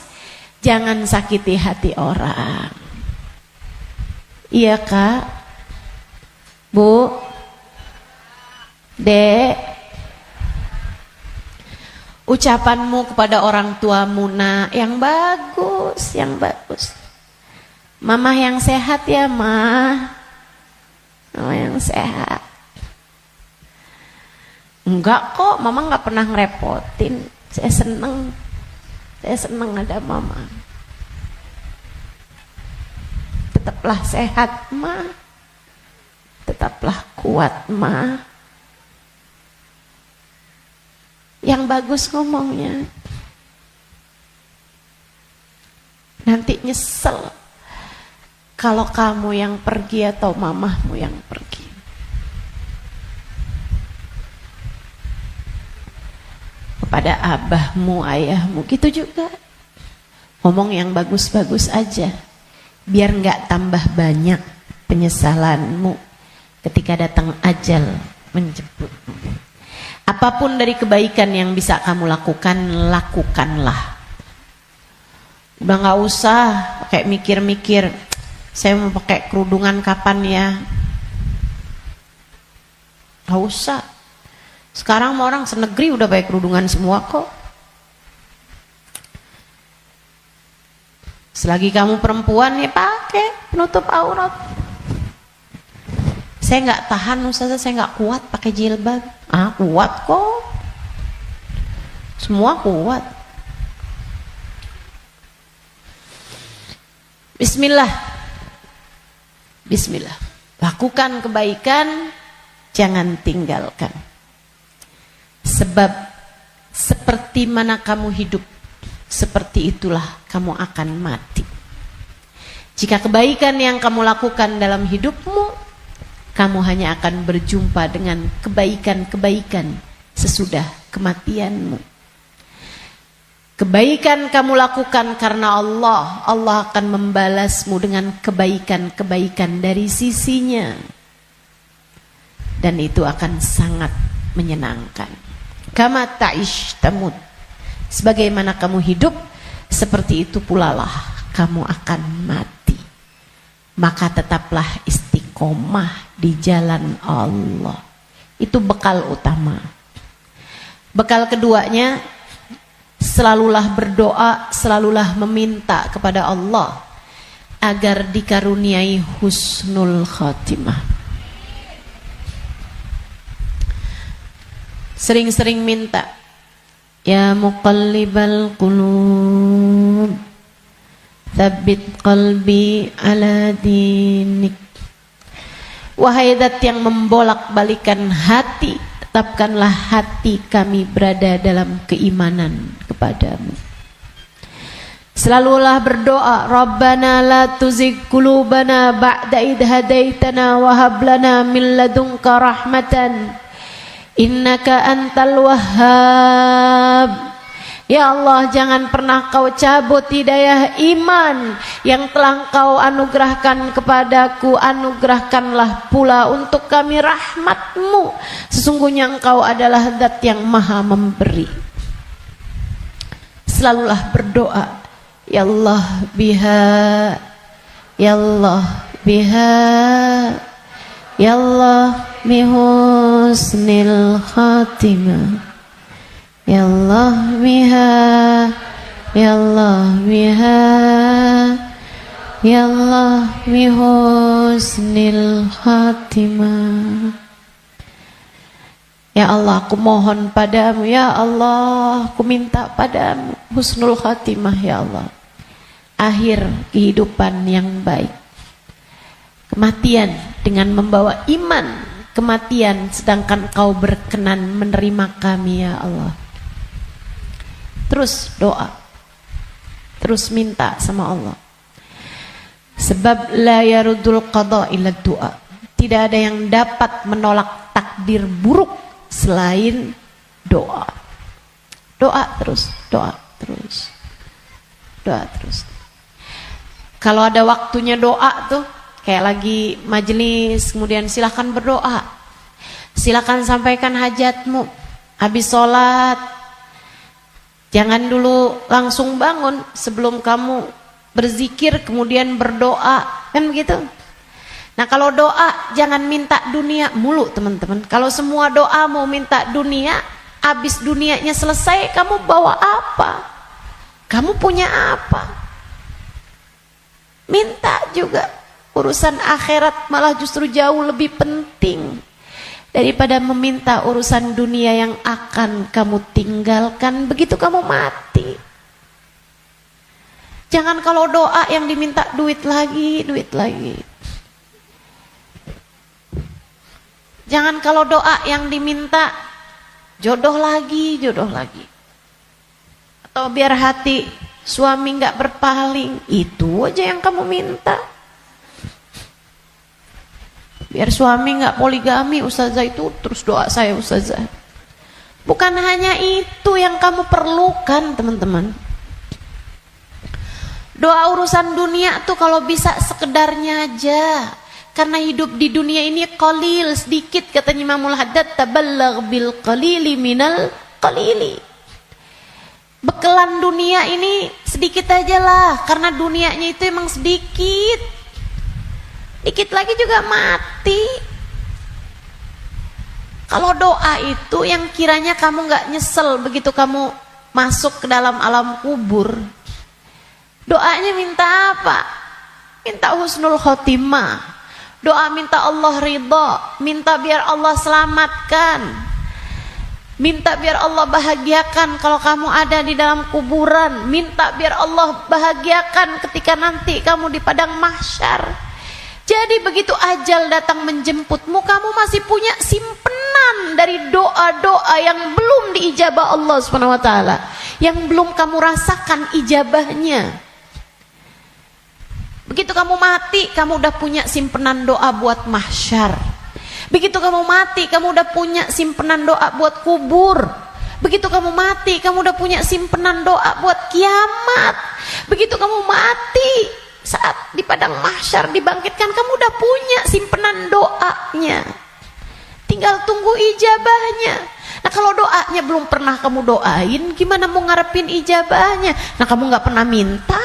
[SPEAKER 1] Jangan sakiti hati orang. Iya Kak? Bu? Dek? Ucapanmu kepada orang tuamu nak, yang bagus, yang bagus. Mama yang sehat ya Ma. Mama yang sehat. Enggak kok, Mama gak pernah ngerepotin. Saya seneng ada Mama. Tetaplah sehat Ma. Tetaplah kuat Ma. Yang bagus ngomongnya. Nanti nyesel kalau kamu yang pergi atau mamahmu yang pergi. Kepada abahmu, ayahmu, gitu juga. Ngomong yang bagus-bagus aja. Biar gak tambah banyak penyesalanmu ketika datang ajal menjemputmu. Apapun dari kebaikan yang bisa kamu lakukan, lakukanlah. Udah gak usah kayak mikir-mikir, saya mau pakai kerudungan kapan ya? Gak usah. Sekarang orang senegeri udah pakai kerudungan semua kok. Selagi kamu perempuan ya pakai penutup aurat. Saya nggak tahan Ustazah, saya nggak kuat pakai jilbab. Kuat kok. Semua kuat. Bismillah. Bismillah. Lakukan kebaikan, jangan tinggalkan. Sebab seperti mana kamu hidup, seperti itulah kamu akan mati. Jika kebaikan yang kamu lakukan dalam hidupmu, kamu hanya akan berjumpa dengan kebaikan-kebaikan sesudah kematianmu. Kebaikan kamu lakukan karena Allah, Allah akan membalasmu dengan kebaikan-kebaikan dari sisinya. Dan itu akan sangat menyenangkan. Kama ta'ish tamut. Sebagaimana kamu hidup, seperti itu pula lah kamu akan mati. Maka tetaplah istiqomah di jalan Allah. Itu bekal utama. Bekal keduanya, selalulah berdoa, selalulah meminta kepada Allah agar dikaruniai husnul khatimah. Sering-sering minta, ya muqallibal qulub, tsabbit qalbi ala dinik. Wahai zat yang membolak-balikan hati, tetapkanlah hati kami berada dalam keimanan kepadamu. Selalulah berdoa, Rabbana la tuzigh qulubana ba'da idh hadaitana wa hab lana min ladunka rahmatan innaka antal wahhab. Ya Allah, jangan pernah kau cabut hidayah iman yang telah kau anugerahkan kepadaku. Anugerahkanlah pula untuk kami rahmatmu. Sesungguhnya engkau adalah zat yang maha memberi. Selalulah berdoa, Ya Allah biha, Ya Allah biha, Ya Allah bihusnil khatimah, Ya Allah biha, Ya Allah biha, Ya Allah bihusnil khatimah. Ya Allah, aku mohon padamu, Ya Allah, aku minta padamu husnul khatimah, Ya Allah. Akhir kehidupan yang baik. Kematian dengan membawa iman, kematian sedangkan kau berkenan menerima kami, Ya Allah. Terus doa, terus minta sama Allah. Sebab la yarudul qada illa doa. Tidak ada yang dapat menolak takdir buruk selain doa. Doa terus, doa terus, doa terus. Kalau ada waktunya doa tuh, kayak lagi majelis, kemudian silahkan berdoa, silahkan sampaikan hajatmu. Habis sholat, jangan dulu langsung bangun, sebelum kamu berzikir kemudian berdoa, kan begitu. Nah kalau doa jangan minta dunia mulu teman-teman. Kalau semua doa mau minta dunia, habis dunianya selesai kamu bawa apa? Kamu punya apa? Minta juga. Urusan akhirat malah justru jauh lebih penting daripada meminta urusan dunia yang akan kamu tinggalkan begitu kamu mati. Jangan kalau doa yang diminta duit lagi, duit lagi. Jangan kalau doa yang diminta jodoh lagi, jodoh lagi. Atau biar hati suami nggak berpaling, itu aja yang kamu minta. Biar suami nggak poligami, ustazah, itu terus doa saya ustazah. Bukan hanya itu yang kamu perlukan teman-teman. Doa urusan dunia tuh kalau bisa sekedarnya aja. Karena hidup di dunia ini qalil, sedikit, katanya Imamul Haddad, tabalagh bil qalili minal qalili. Bekelan dunia ini sedikit aja lah, karena dunianya itu emang sedikit. Dikit lagi juga mati. Kalau doa itu yang kiranya kamu gak nyesel begitu kamu masuk ke dalam alam kubur. Doanya minta apa? Minta husnul khotimah. Doa minta Allah ridha, minta biar Allah selamatkan, minta biar Allah bahagiakan kalau kamu ada di dalam kuburan, minta biar Allah bahagiakan ketika nanti kamu di padang mahsyar. Jadi begitu ajal datang menjemputmu, kamu masih punya simpenan dari doa-doa yang belum diijabah Allah SWT, yang belum kamu rasakan ijabahnya. Begitu kamu mati, kamu udah punya simpenan doa buat mahsyar. Begitu kamu mati, kamu udah punya simpenan doa buat kubur. Begitu kamu mati, kamu udah punya simpenan doa buat kiamat. Begitu kamu mati, saat di padang mahsyar dibangkitkan, kamu udah punya simpenan doanya. Tinggal tunggu ijabahnya. Nah kalau doanya belum pernah kamu doain, gimana mau ngarepin ijabahnya? Nah kamu gak pernah minta.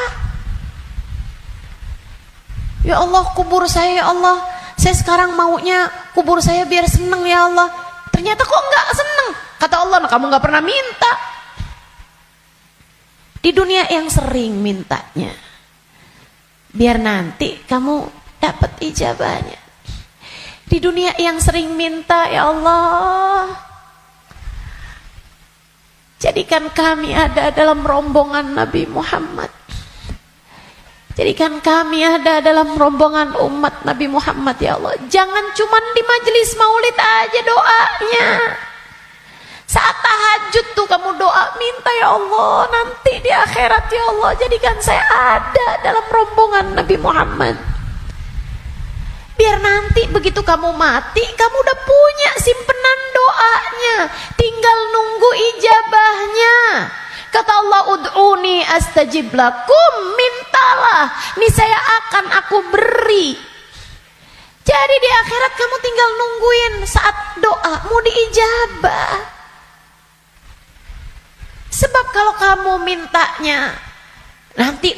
[SPEAKER 1] Ya Allah, kubur saya, ya Allah, saya sekarang maunya kubur saya biar seneng, ya Allah. Ternyata kok nggak seneng, kata Allah. Nah kamu nggak pernah minta. Di dunia yang sering mintanya, biar nanti kamu dapat ijabahnya. Di dunia yang sering minta, ya Allah, jadikan kami ada dalam rombongan Nabi Muhammad. Jadikan kami ada dalam rombongan umat Nabi Muhammad, ya Allah. Jangan cuma di majelis maulid aja doanya. Saat tahajud tuh kamu doa, minta ya Allah nanti di akhirat ya Allah jadikan saya ada dalam rombongan Nabi Muhammad. Biar nanti begitu kamu mati, kamu udah punya simpenan doanya, tinggal nunggu ijabahnya. Kata Allah, ud'uni astajib lakum, mintalah, niscaya akan aku beri. Jadi di akhirat kamu tinggal nungguin saat doa mau diijabah. Sebab kalau kamu mintanya nanti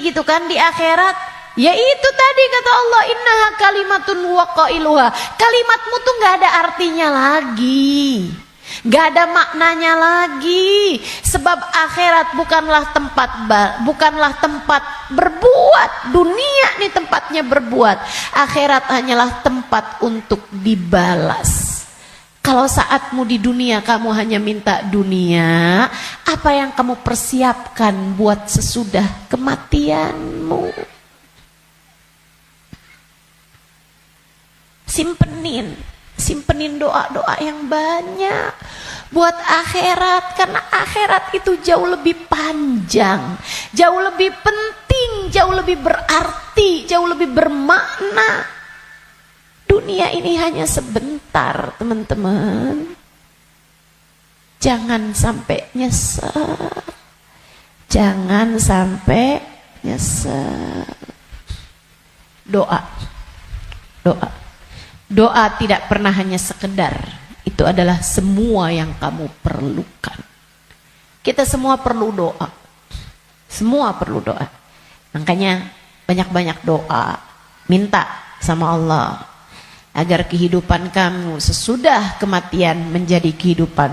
[SPEAKER 1] gitu kan di akhirat, ya itu tadi kata Allah, innaha kalimatun wa qailuha. Kalimatmu tuh nggak ada artinya lagi, nggak ada maknanya lagi. Sebab akhirat bukanlah tempat berbuat. Dunia nih tempatnya berbuat. Akhirat hanyalah tempat untuk dibalas. Kalau saatmu di dunia kamu hanya minta dunia, apa yang kamu persiapkan buat sesudah kematianmu? Simpenin doa-doa yang banyak buat akhirat, karena akhirat itu jauh lebih panjang, jauh lebih penting, jauh lebih berarti, jauh lebih bermakna. Dunia ini hanya sebentar, teman-teman. Jangan sampai nyesel. Jangan sampai nyesel. Doa. Doa tidak pernah hanya sekedar. Itu adalah semua yang kamu perlukan. Kita semua perlu doa. Semua perlu doa. Makanya banyak-banyak doa. Minta sama Allah agar kehidupan kamu sesudah kematian menjadi kehidupan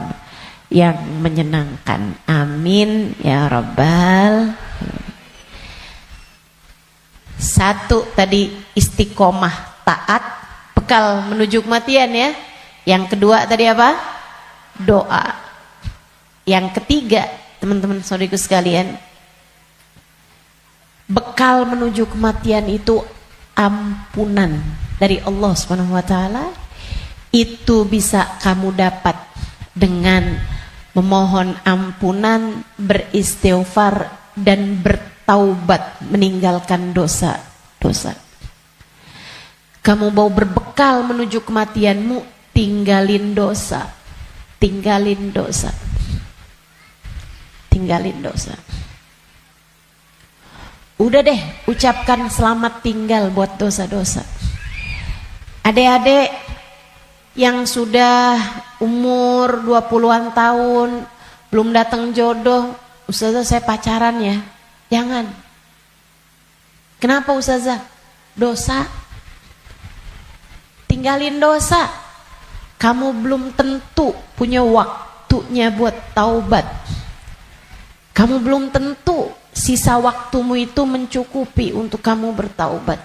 [SPEAKER 1] yang menyenangkan. Amin ya Rabbal. Satu tadi istiqomah taat, bekal menuju kematian ya. Yang kedua tadi apa? Doa. Yang ketiga, teman-teman saudaraku sekalian, bekal menuju kematian itu ampunan dari Allah Subhanahu wa taala. Itu bisa kamu dapat dengan memohon ampunan, beristighfar dan bertaubat, meninggalkan dosa-dosa. Kamu mau berbekal menuju kematianmu, tinggalin dosa. Tinggalin dosa. Tinggalin dosa. Udah deh, ucapkan selamat tinggal buat dosa-dosa. Adik-adik yang sudah umur 20-an tahun, belum datang jodoh, Ustazah saya pacaran ya. Jangan. Kenapa Ustazah? Dosa. Tinggalin dosa. Kamu belum tentu punya waktunya buat taubat. Kamu belum tentu sisa waktumu itu mencukupi untuk kamu bertaubat.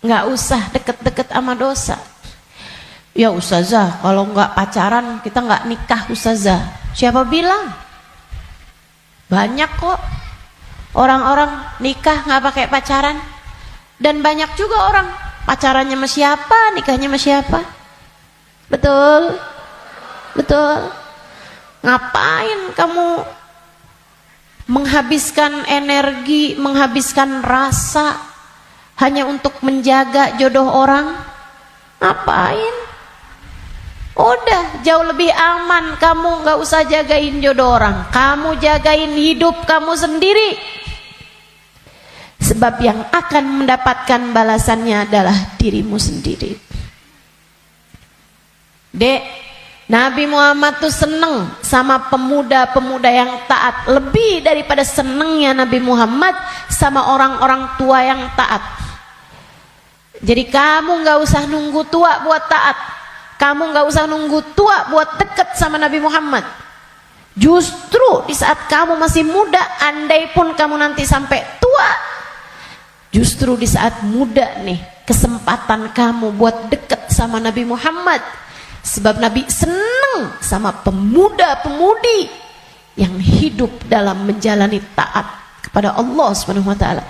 [SPEAKER 1] Nggak usah deket-deket sama dosa. Ya Ustazah, kalau nggak pacaran kita nggak nikah Ustazah. Siapa bilang? Banyak kok orang-orang nikah nggak pakai pacaran. Dan banyak juga orang pacarannya sama siapa, nikahnya sama siapa. Betul? Betul? Ngapain kamu menghabiskan energi, menghabiskan rasa hanya untuk menjaga jodoh orang? Ngapain? Udah jauh lebih aman kamu gak usah jagain jodoh orang, kamu jagain hidup kamu sendiri. Sebab yang akan mendapatkan balasannya adalah dirimu sendiri. Dek, Nabi Muhammad tuh seneng sama pemuda-pemuda yang taat, lebih daripada senengnya Nabi Muhammad sama orang-orang tua yang taat. Jadi kamu gak usah nunggu tua buat taat. Kamu gak usah nunggu tua buat deket sama Nabi Muhammad. Justru di saat kamu masih muda, andai pun kamu nanti sampai tua, justru di saat muda nih kesempatan kamu buat deket sama Nabi Muhammad. Sebab Nabi seneng sama pemuda-pemudi yang hidup dalam menjalani taat kepada Allah Subhanahu wa taala.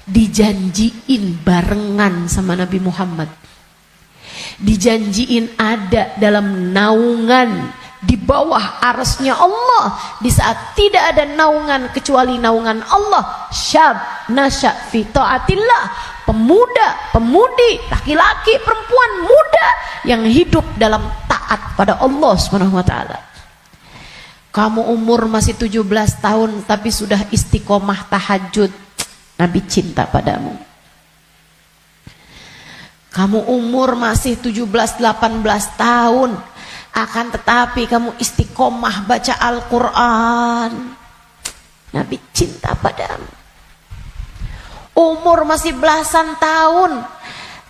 [SPEAKER 1] Dijanjiin barengan sama Nabi Muhammad. dijanjiin ada dalam naungan di bawah arasnya Allah di saat tidak ada naungan kecuali naungan Allah. Syab nasya fi taatillah, pemuda, pemudi, laki-laki, perempuan, muda yang hidup dalam taat pada Allah Subhanahu wa taala. Kamu umur masih 17 tahun tapi sudah istiqomah tahajud, Nabi cinta padamu. Kamu umur masih 17-18 tahun, akan tetapi kamu istiqomah baca Al-Quran, Nabi cinta padamu. Umur masih belasan tahun,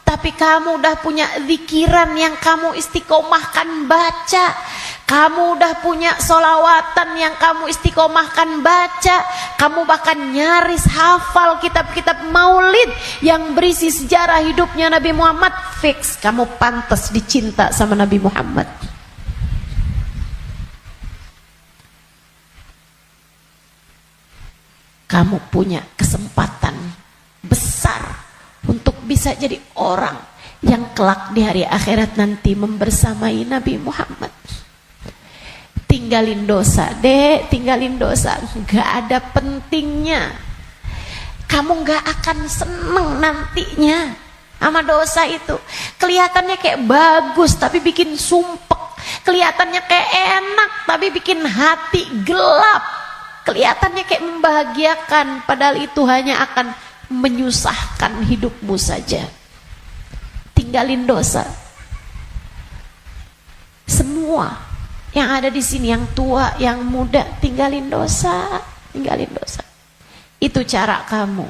[SPEAKER 1] tapi kamu udah punya zikiran yang kamu istiqomahkan baca. Kamu udah punya solawatan yang kamu istiqomahkan baca. Kamu bahkan nyaris hafal kitab-kitab maulid yang berisi sejarah hidupnya Nabi Muhammad. Fix, kamu pantas dicinta sama Nabi Muhammad. Kamu punya kesempatan besar untuk bisa jadi orang yang kelak di hari akhirat nanti membersamai Nabi Muhammad. Tinggalin dosa, dek, tinggalin dosa, gak ada pentingnya. Kamu gak akan seneng nantinya sama dosa itu. Kelihatannya kayak bagus tapi bikin sumpek. Kelihatannya kayak enak tapi bikin hati gelap. Kelihatannya kayak membahagiakan padahal itu hanya akan menyusahkan hidupmu saja. Tinggalin dosa. Semua yang ada di sini, yang tua, yang muda, tinggalin dosa, tinggalin dosa. Itu cara kamu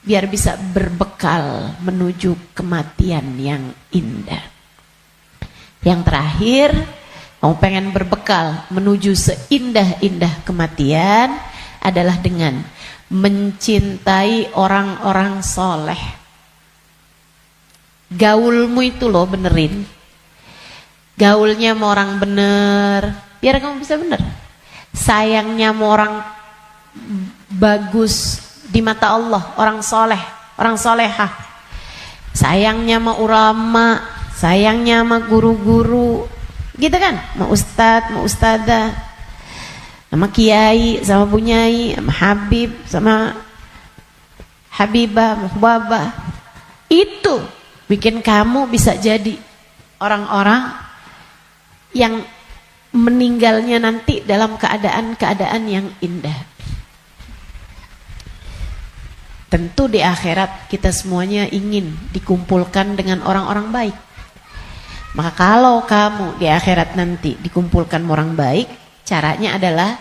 [SPEAKER 1] biar bisa berbekal menuju kematian yang indah. Yang terakhir, kamu pengen berbekal menuju seindah-indah kematian adalah dengan mencintai orang-orang soleh. Gaulmu itu loh benerin. Gaulnya sama orang bener, biar kamu bisa bener. Sayangnya sama orang bagus di mata Allah, orang soleh, orang solehah. Sayangnya sama ulama, sayangnya sama guru-guru, gitu kan? Sama ustadz, sama ustadzah, sama kiai, sama bunyai, sama habib, sama habibah, sama hubabah. Itu bikin kamu bisa jadi orang-orang yang meninggalnya nanti dalam keadaan-keadaan yang indah. Tentu di akhirat kita semuanya ingin dikumpulkan dengan orang-orang baik. Maka kalau kamu di akhirat nanti dikumpulkan orang baik, caranya adalah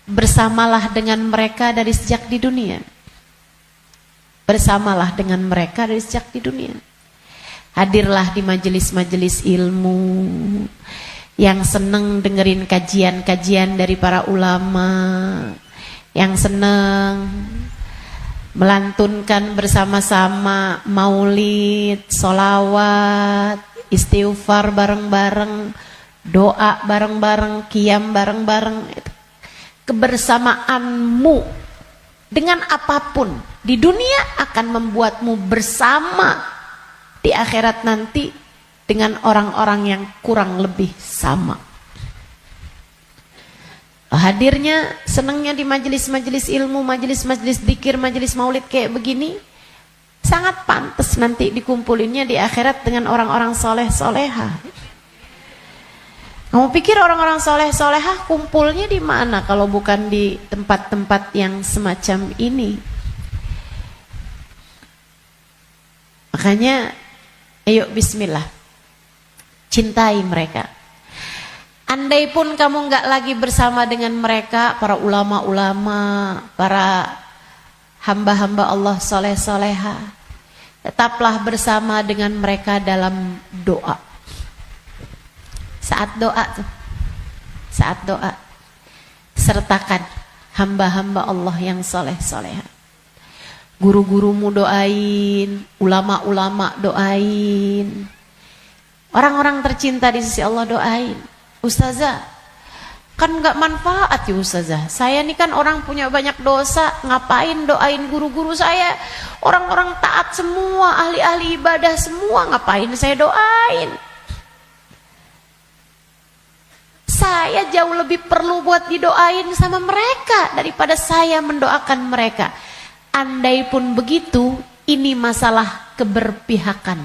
[SPEAKER 1] bersamalah dengan mereka dari sejak di dunia. Bersamalah dengan mereka dari sejak di dunia. Hadirlah di majelis-majelis ilmu, yang seneng dengerin kajian-kajian dari para ulama, yang seneng melantunkan bersama-sama maulid, solawat, istighfar bareng-bareng, doa bareng-bareng, qiyam bareng-bareng. Kebersamaanmu dengan apapun di dunia akan membuatmu bersama di akhirat nanti dengan orang-orang yang kurang lebih sama. Hadirnya, senangnya di majelis-majelis ilmu, majelis-majelis dzikir, majelis maulid kayak begini, sangat pantas nanti dikumpulinnya di akhirat dengan orang-orang soleh-solehah. Kamu pikir orang-orang soleh-solehah kumpulnya di mana kalau bukan di tempat-tempat yang semacam ini? Makanya ayo bismillah, cintai mereka. Andai pun kamu nggak lagi bersama dengan mereka, para ulama-ulama, para hamba-hamba Allah soleh-soleha, tetaplah bersama dengan mereka dalam doa. Saat doa tuh, saat doa, sertakan hamba-hamba Allah yang soleh-soleha. Guru-gurumu doain, ulama-ulama doain, orang-orang tercinta di sisi Allah doain. Ustazah, Kan nggak manfaat ya Ustazah. Saya nih kan orang punya banyak dosa, ngapain doain guru-guru saya? Orang-orang taat semua, ahli-ahli ibadah semua, ngapain saya doain? Saya jauh lebih perlu buat didoain sama mereka daripada saya mendoakan mereka. Andai pun begitu, ini masalah keberpihakan.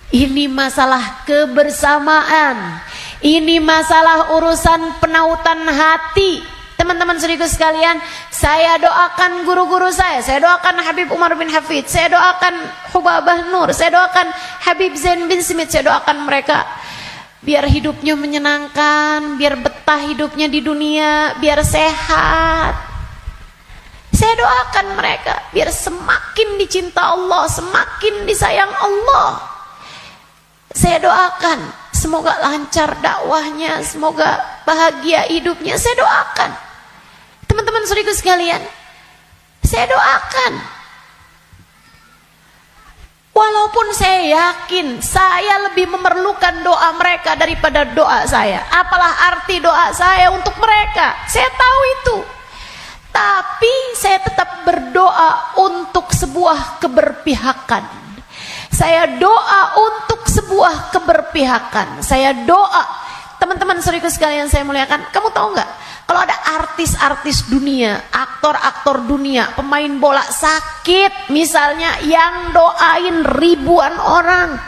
[SPEAKER 1] Ini masalah kebersamaan. Ini masalah urusan penautan hati. Teman-teman saudaraku sekalian, saya doakan guru-guru saya doakan Habib Umar bin Hafid, saya doakan Hubabah Nur, saya doakan Habib Zain bin Smith, saya doakan mereka biar hidupnya menyenangkan, biar betah hidupnya di dunia, biar sehat. Saya doakan mereka biar semakin dicinta Allah, semakin disayang Allah. Saya doakan semoga lancar dakwahnya, semoga bahagia hidupnya. Saya doakan. Teman-teman saudaraku sekalian, saya doakan. Walaupun saya yakin saya lebih memerlukan doa mereka daripada doa saya. Apalah arti doa saya untuk mereka? Saya tahu itu. Tapi saya tetap berdoa untuk sebuah keberpihakan. Saya doa untuk sebuah keberpihakan. Saya doa. Teman-teman saudaraku sekalian saya muliakan, kamu tahu nggak? Kalau ada artis-artis dunia, aktor-aktor dunia, pemain bola sakit misalnya, yang doain ribuan orang,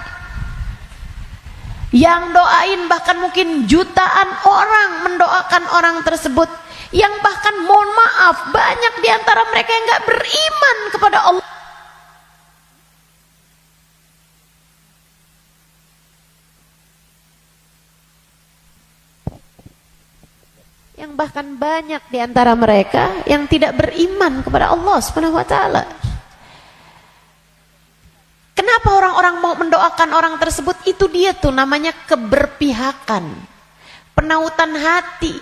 [SPEAKER 1] yang doain bahkan mungkin jutaan orang mendoakan orang tersebut, yang bahkan mohon maaf banyak diantara mereka yang nggak beriman kepada Allah. Yang bahkan banyak di antara mereka yang tidak beriman kepada Allah Subhanahu wa taala. Kenapa orang-orang mau mendoakan orang tersebut? Itu dia tuh namanya keberpihakan, penautan hati.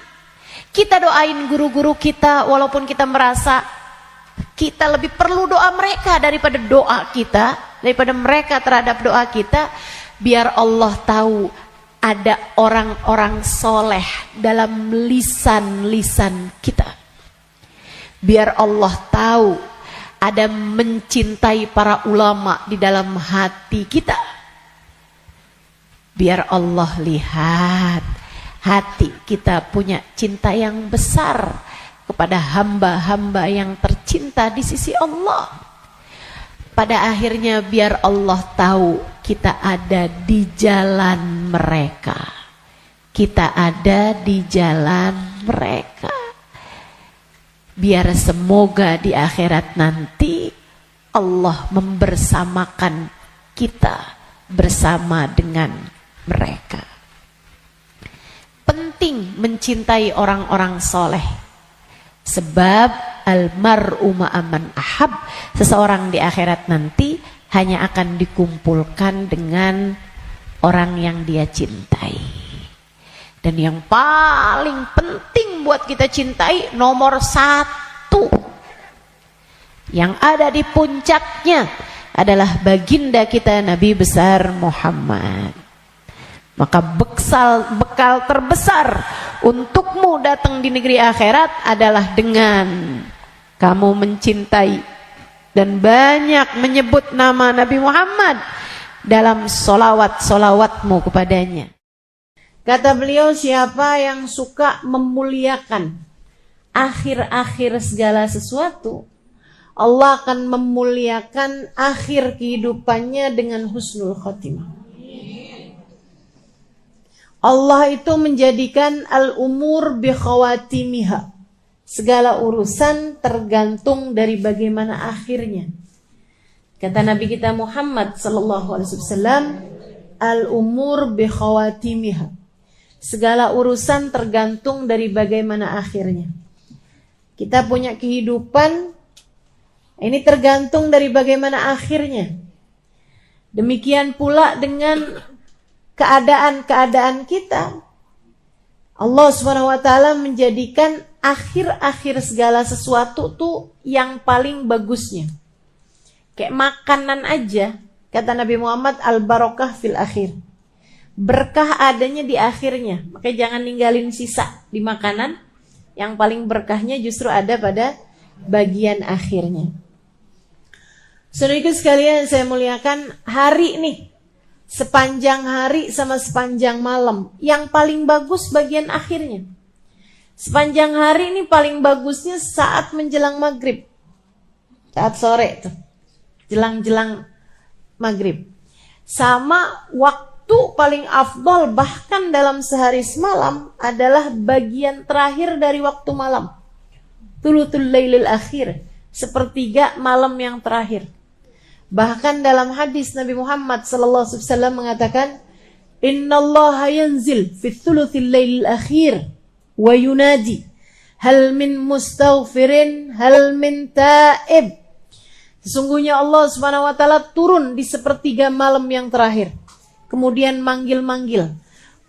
[SPEAKER 1] Kita doain guru-guru kita walaupun kita merasa kita lebih perlu doa mereka daripada doa kita, daripada mereka terhadap doa kita, biar Allah tahu ada orang-orang soleh dalam lisan-lisan kita. Biar Allah tahu ada mencintai para ulama di dalam hati kita. Biar Allah lihat hati kita punya cinta yang besar kepada hamba-hamba yang tercinta di sisi Allah. Pada akhirnya biar Allah tahu kita ada di jalan mereka. Kita ada di jalan mereka. Biar semoga di akhirat nanti Allah membersamakan kita bersama dengan mereka. Penting mencintai orang-orang soleh. Sebab almar'u ma'aman ahab, seseorang di akhirat nanti hanya akan dikumpulkan dengan orang yang dia cintai. Dan yang paling penting buat kita cintai, nomor satu, yang ada di puncaknya adalah baginda kita Nabi besar Muhammad. Maka bekal terbesar untukmu datang di negeri akhirat adalah dengan kamu mencintai dan banyak menyebut nama Nabi Muhammad dalam solawat-solawatmu kepadanya. Kata beliau, siapa yang suka memuliakan akhir-akhir segala sesuatu, Allah akan memuliakan akhir kehidupannya dengan husnul khotimah. Allah itu menjadikan al-umur bi khawatimiha. Segala urusan tergantung dari bagaimana akhirnya. Kata Nabi kita Muhammad sallallahu alaihi wasallam, al-umur bi khawatimiha. Segala urusan tergantung dari bagaimana akhirnya. Kita punya kehidupan, ini tergantung dari bagaimana akhirnya. Demikian pula dengan keadaan-keadaan kita. Allah SWT menjadikan akhir-akhir segala sesuatu tuh yang paling bagusnya. Kayak makanan aja, kata Nabi Muhammad, al-barakah fil akhir. Berkah adanya di akhirnya. Makanya jangan ninggalin sisa di makanan. Yang paling berkahnya justru ada pada bagian akhirnya. Saudaraku sekalian, saya muliakan, hari nih, sepanjang hari sama sepanjang malam, yang paling bagus bagian akhirnya. Sepanjang hari ini paling bagusnya saat menjelang maghrib, saat sore tuh, jelang-jelang maghrib. Sama waktu paling afdol bahkan dalam sehari semalam adalah bagian terakhir dari waktu malam, thuluthul lailil akhir, sepertiga malam yang terakhir. Bahkan dalam hadis Nabi Muhammad SAW mengatakan, Innallaha yanzil fi thuluthil lailil akhir wa yunadi hal min mustaghfirin hal min taib. Sesungguhnya Allah Subhanahu wa taala turun di sepertiga malam yang terakhir. Kemudian manggil-manggil,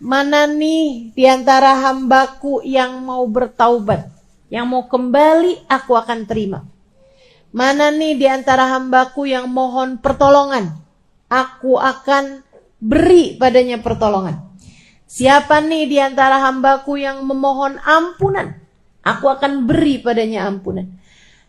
[SPEAKER 1] mana nih di antara hambaku yang mau bertaubat, yang mau kembali, aku akan terima. Mana nih di antara hambaku yang mohon pertolongan, aku akan beri padanya pertolongan. Siapa nih di antara hambaku yang memohon ampunan, aku akan beri padanya ampunan.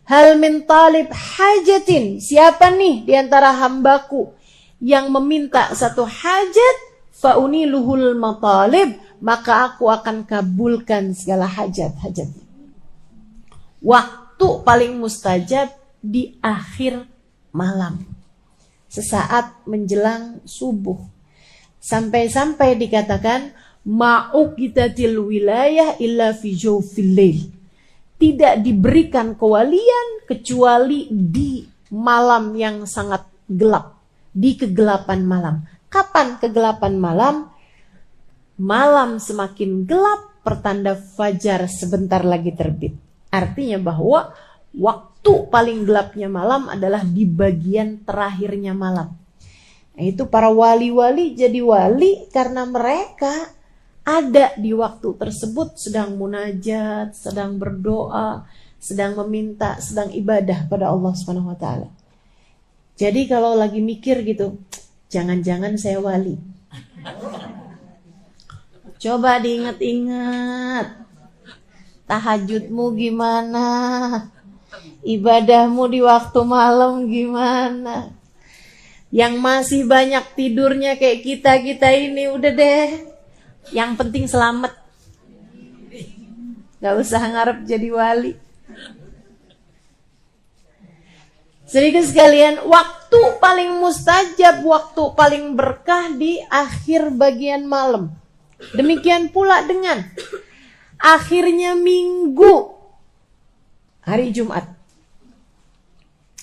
[SPEAKER 1] Hal min talib hajatin, siapa nih di antara hambaku yang meminta satu hajat, fauniluhul matalib, maka aku akan kabulkan segala hajat-hajatnya. Waktu paling mustajab di akhir malam, sesaat menjelang subuh. Sampai-sampai dikatakan ma'uqitatil wilayah illa fi jawfil lail. Tidak diberikan kewalian kecuali di malam yang sangat gelap, di kegelapan malam. Kapan kegelapan malam? Malam semakin gelap, pertanda fajar sebentar lagi terbit. Artinya bahwa waktu paling gelapnya malam adalah di bagian terakhirnya malam. Nah, itu para wali-wali jadi wali karena mereka ada di waktu tersebut sedang munajat, sedang berdoa, sedang meminta, sedang ibadah pada Allah Subhanahu wa taala. Jadi kalau lagi mikir gitu, jangan-jangan saya wali. Coba diingat-ingat. Tahajudmu gimana? Ibadahmu di waktu malam gimana? Yang masih banyak tidurnya kayak kita ini udah deh. Yang penting selamat. Gak usah ngarep jadi wali. Sedikit sekalian, waktu paling mustajab, waktu paling berkah di akhir bagian malam. Demikian pula dengan akhirnya minggu, hari Jumat.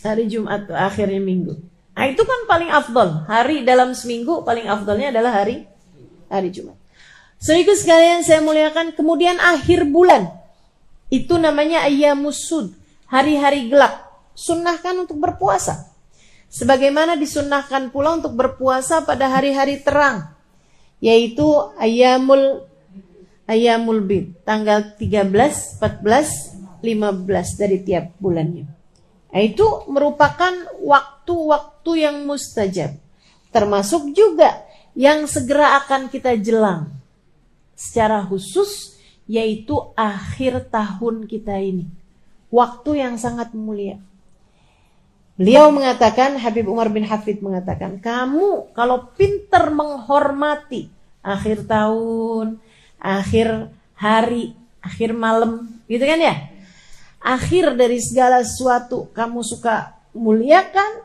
[SPEAKER 1] Hari Jumat tuh akhirnya minggu. Nah, itu kan paling afdol. Hari dalam seminggu paling afdolnya adalah hari Jumat. Sedikit sekalian saya muliakan, kemudian akhir bulan. Itu namanya ayyamus sud, hari-hari gelap. Sunnahkan untuk berpuasa. Sebagaimana disunnahkan pula untuk berpuasa pada hari-hari terang, yaitu ayyamul bid, tanggal 13, 14, 15 dari tiap bulannya. Nah, itu merupakan waktu-waktu yang mustajab. Termasuk juga yang segera akan kita jelang secara khusus, yaitu akhir tahun kita ini. Waktu yang sangat mulia. Beliau mengatakan, Habib Umar bin Hafid mengatakan, kamu kalau pintar menghormati akhir tahun, akhir hari, akhir malam, gitu kan ya? Akhir dari segala sesuatu kamu suka muliakan,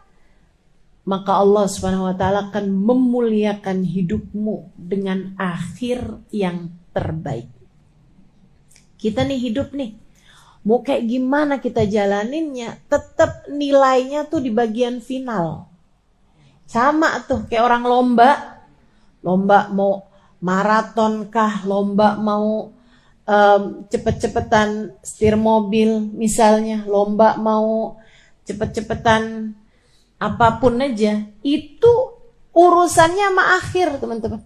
[SPEAKER 1] maka Allah Subhanahu wa taala akan memuliakan hidupmu dengan akhir yang terbaik. Kita nih hidup nih, mau kayak gimana kita jalaninnya, tetap nilainya tuh di bagian final. Sama tuh kayak orang lomba mau maraton kah, lomba mau cepet-cepetan setir mobil misalnya, lomba mau cepet-cepetan apapun aja, itu urusannya sama akhir, teman-teman.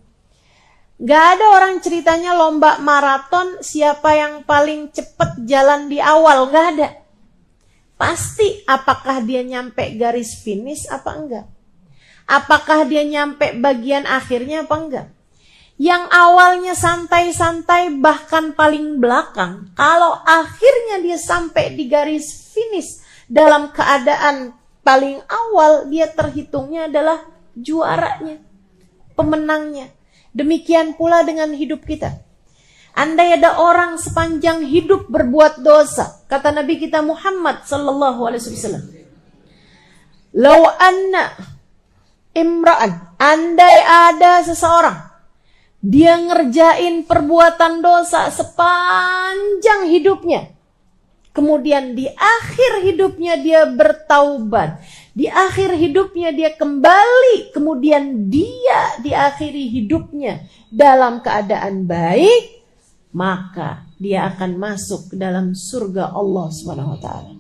[SPEAKER 1] Gak ada orang ceritanya lomba maraton siapa yang paling cepet jalan di awal, gak ada. Pasti apakah dia nyampe garis finish apa enggak, apakah dia nyampe bagian akhirnya apa enggak. Yang awalnya santai-santai bahkan paling belakang, kalau akhirnya dia sampai di garis finish dalam keadaan paling awal, dia terhitungnya adalah juaranya, pemenangnya. Demikian pula dengan hidup kita. Andai ada orang sepanjang hidup berbuat dosa, kata Nabi kita Muhammad sallallahu alaihi wasallam, "Lau anna imra'an", andai ada seseorang dia ngerjain perbuatan dosa sepanjang hidupnya, kemudian di akhir hidupnya dia bertaubat, di akhir hidupnya dia kembali, kemudian dia diakhiri hidupnya dalam keadaan baik, maka dia akan masuk ke dalam surga Allah Subhanahu wa taala.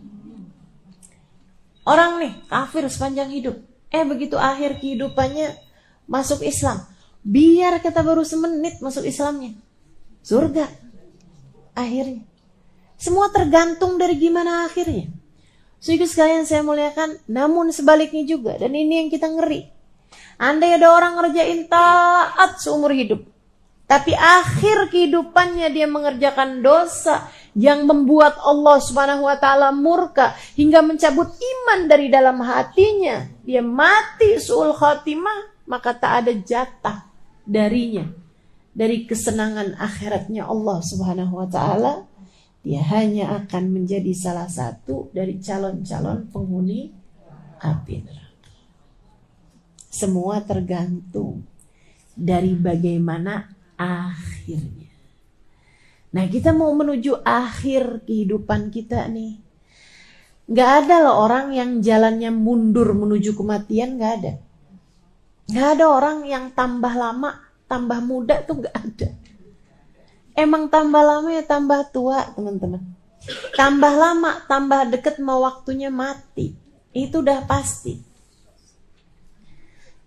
[SPEAKER 1] Orang nih kafir sepanjang hidup, begitu akhir kehidupannya masuk Islam. Biar kata baru semenit masuk Islamnya, surga akhirnya. Semua tergantung dari gimana akhirnya. Saudara sekalian saya muliakan, namun sebaliknya juga, dan ini yang kita ngeri. Andai ada orang ngerjain taat seumur hidup, tapi akhir kehidupannya dia mengerjakan dosa yang membuat Allah Subhanahu wa taala murka hingga mencabut iman dari dalam hatinya, dia mati su'ul khatimah, maka tak ada jatah darinya dari kesenangan akhiratnya Allah Subhanahu wa taala. Dia hanya akan menjadi salah satu dari calon-calon penghuni api neraka. Semua tergantung dari bagaimana akhirnya. Nah, kita mau menuju akhir kehidupan kita nih. Gak ada loh orang yang jalannya mundur menuju kematian, gak ada. Gak ada orang yang tambah lama, tambah muda tuh gak ada. Emang tambah lama ya tambah tua, teman-teman. Tambah lama, tambah deket mau waktunya mati. Itu udah pasti.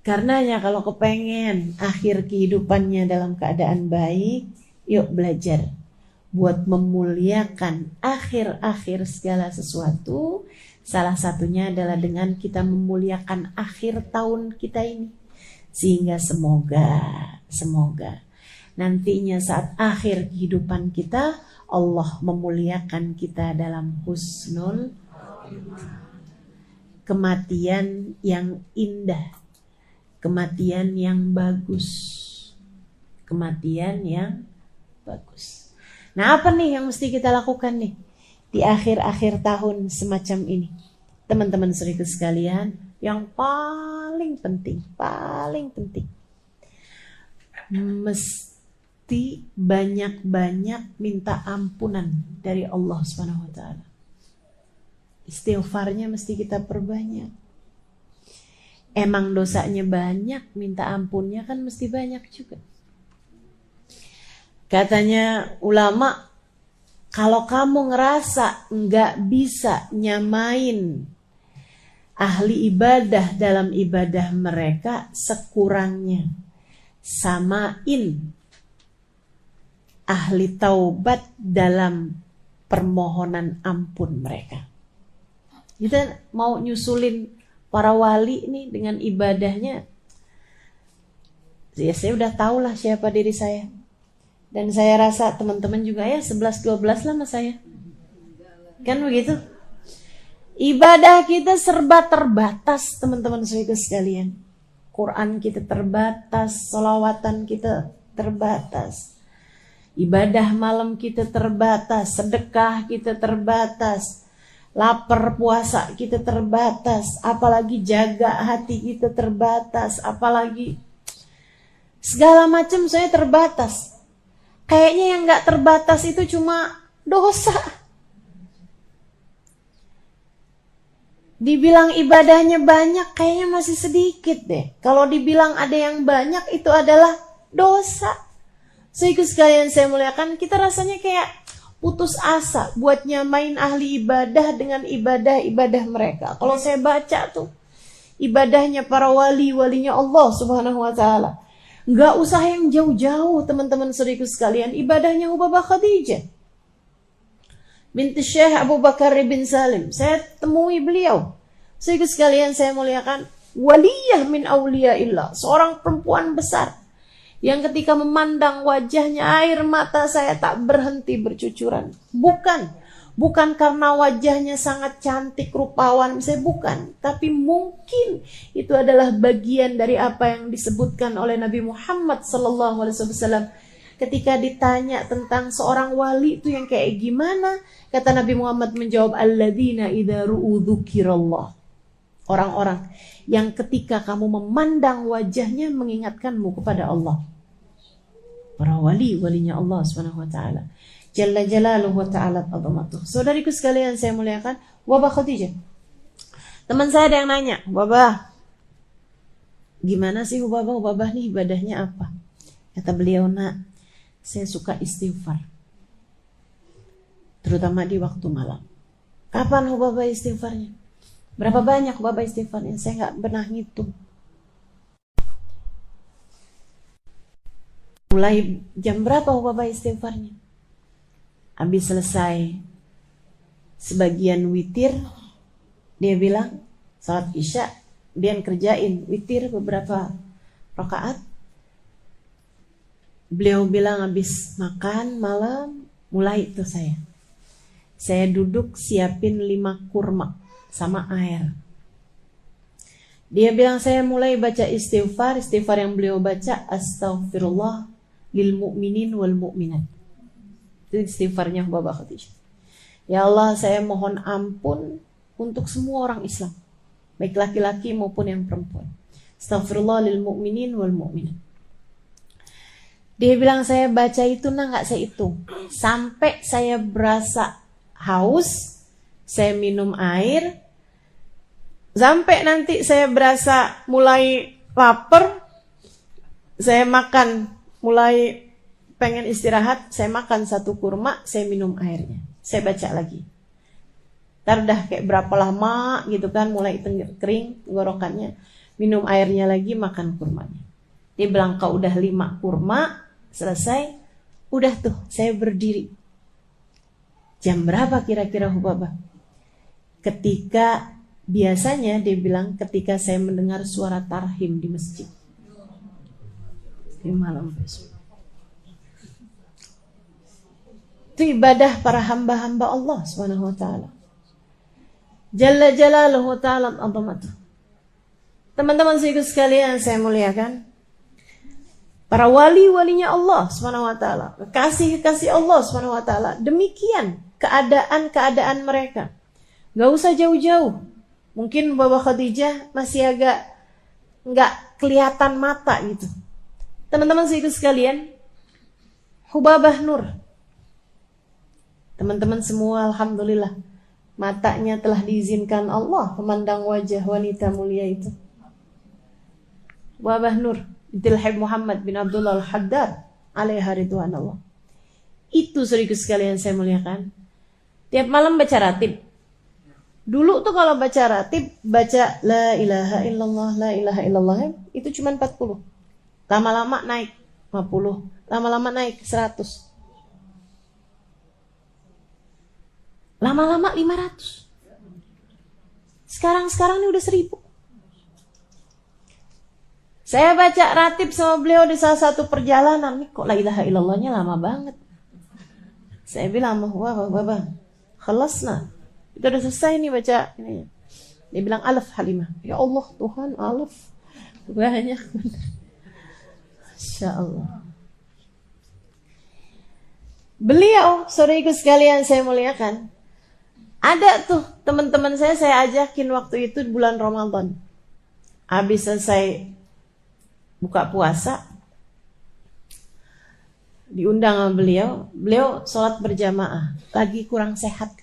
[SPEAKER 1] Karenanya kalau kepengen akhir kehidupannya dalam keadaan baik, yuk belajar buat memuliakan akhir-akhir segala sesuatu. Salah satunya adalah dengan kita memuliakan akhir tahun kita ini. Sehingga semoga nantinya saat akhir kehidupan kita, Allah memuliakan kita dalam husnul kematian yang indah, kematian yang bagus, kematian yang bagus. Nah, apa nih yang mesti kita lakukan nih di akhir-akhir tahun semacam ini, teman-teman saudara sekalian? Yang paling penting mesti banyak-banyak minta ampunan dari Allah Subhanahu wa taala. Istighfarnya mesti kita perbanyak. Emang dosanya banyak, minta ampunnya kan mesti banyak juga. Katanya ulama, kalau kamu ngerasa nggak bisa nyamain ahli ibadah dalam ibadah mereka, sekurangnya samain ahli taubat dalam permohonan ampun mereka. Kita mau nyusulin para wali nih dengan ibadahnya. Ya, saya udah tahu lah siapa diri saya. Dan saya rasa teman-teman juga ya 11-12 lah sama saya. Kan begitu? Ibadah kita serba terbatas, teman-teman sekalian. Quran kita terbatas, sholawatan kita terbatas. Ibadah malam kita terbatas, sedekah kita terbatas, lapar puasa kita terbatas, apalagi jaga hati kita terbatas, apalagi segala macam saya terbatas. Kayaknya yang gak terbatas itu cuma dosa. Dibilang ibadahnya banyak, kayaknya masih sedikit deh. Kalau dibilang ada yang banyak, itu adalah dosa. Saudara sekalian saya muliakan, kita rasanya kayak putus asa buat nyamain ahli ibadah dengan ibadah-ibadah mereka. Kalau saya baca tuh ibadahnya para walinya Allah Subhanahu wa taala, nggak usah yang jauh-jauh, teman-teman saudara sekalian. Ibadahnya Hubabah Khadijah binti Syekh Abu Bakar bin Salim, saya temui beliau. Saudara sekalian saya muliakan, waliyah min auliyaillah, seorang perempuan besar yang ketika memandang wajahnya air mata saya tak berhenti bercucuran. Bukan karena wajahnya sangat cantik, rupawan, misalnya bukan. Tapi mungkin itu adalah bagian dari apa yang disebutkan oleh Nabi Muhammad SAW. Ketika ditanya tentang seorang wali itu yang kayak gimana, kata Nabi Muhammad menjawab, alladzina idza ru'u dzukirallah. Orang-orang yang ketika kamu memandang wajahnya mengingatkanmu kepada Allah. Para walinya Allah Subhanahu wa taala. Jalla jalaluhu wa ta'ala azamatuh. Saudariku sekalian saya muliakan, Wabah Khadijah. Teman saya ada yang nanya, Wabah, gimana sih Wabah nih ibadahnya apa? Kata beliau, nak, saya suka istighfar. Terutama di waktu malam. Kapan Wabah istighfarnya? Berapa banyak Wabah istighfarnya? Saya nggak pernah ngitung. Mulai jam berapa Wabah istighfarnya? Habis selesai sebagian witir, dia bilang salat isya, dia kerjain witir beberapa rakaat. Beliau bilang habis makan malam, mulai itu saya duduk siapin 5 kurma sama air. Dia bilang saya mulai baca istighfar yang beliau baca, astaghfirullah lil mu'minin wal mu'minat. Itu istighfarnya Wabah Khadijah. Ya Allah, saya mohon ampun untuk semua orang Islam, baik laki-laki maupun yang perempuan. Astaghfirullah lil mu'minin wal mu'minat. Dia bilang saya baca itu nggak saya hitung, sampai saya berasa haus, saya minum air, sampai nanti saya berasa mulai lapar, saya makan, mulai pengen istirahat, saya makan 1 kurma, saya minum airnya, saya baca lagi. Ntar udah kayak berapa lama gitu kan, mulai kering tenggorokannya, minum airnya lagi, makan kurmanya. Dia bilang kalau udah 5 kurma selesai, udah tuh saya berdiri. Jam berapa kira-kira Hubabah? Ketika biasanya dia bilang ketika saya mendengar suara tarhim di masjid di malam besok. Itu ibadah para hamba-hamba Allah Subhanahu wa taala. Jalla jalaluhu ta'ala azamatuh. Teman-teman sekalian saya muliakan, para walinya Allah Subhanahu wa taala, kekasih Allah Subhanahu wa taala, demikian keadaan mereka. Gak usah jauh-jauh. Mungkin Wabah Khadijah masih agak nggak kelihatan mata gitu. Teman-teman sekalian, Hubabah Nur. Teman-teman semua alhamdulillah matanya telah diizinkan Allah memandang wajah wanita mulia itu. Hubabah Nur binti Habib Muhammad bin Abdullah Al-Haddad alaiha ridwanullah. Itu saudaraku sekalian saya muliakan. Tiap malam baca ratib. Dulu tuh kalau baca ratib, baca la ilaha illallah, itu cuma 40. Lama-lama naik 50, lama-lama naik 100. Lama-lama 500. Sekarang ini udah 1000. Saya baca ratib sama beliau di salah satu perjalanan, nih kok la ilaha illallahnya lama banget. Saya bilang, wah, khalasna. Itu udah selesai nih baca ini. Dia bilang alaf Halimah. Ya Allah Tuhan, alaf banyak. Masya Allah. Beliau, saudaraku sekalian saya muliakan, ada tuh teman-teman saya ajakin waktu itu bulan Ramadan. Habis selesai buka puasa, diundang sama beliau sholat berjamaah, lagi kurang sehat.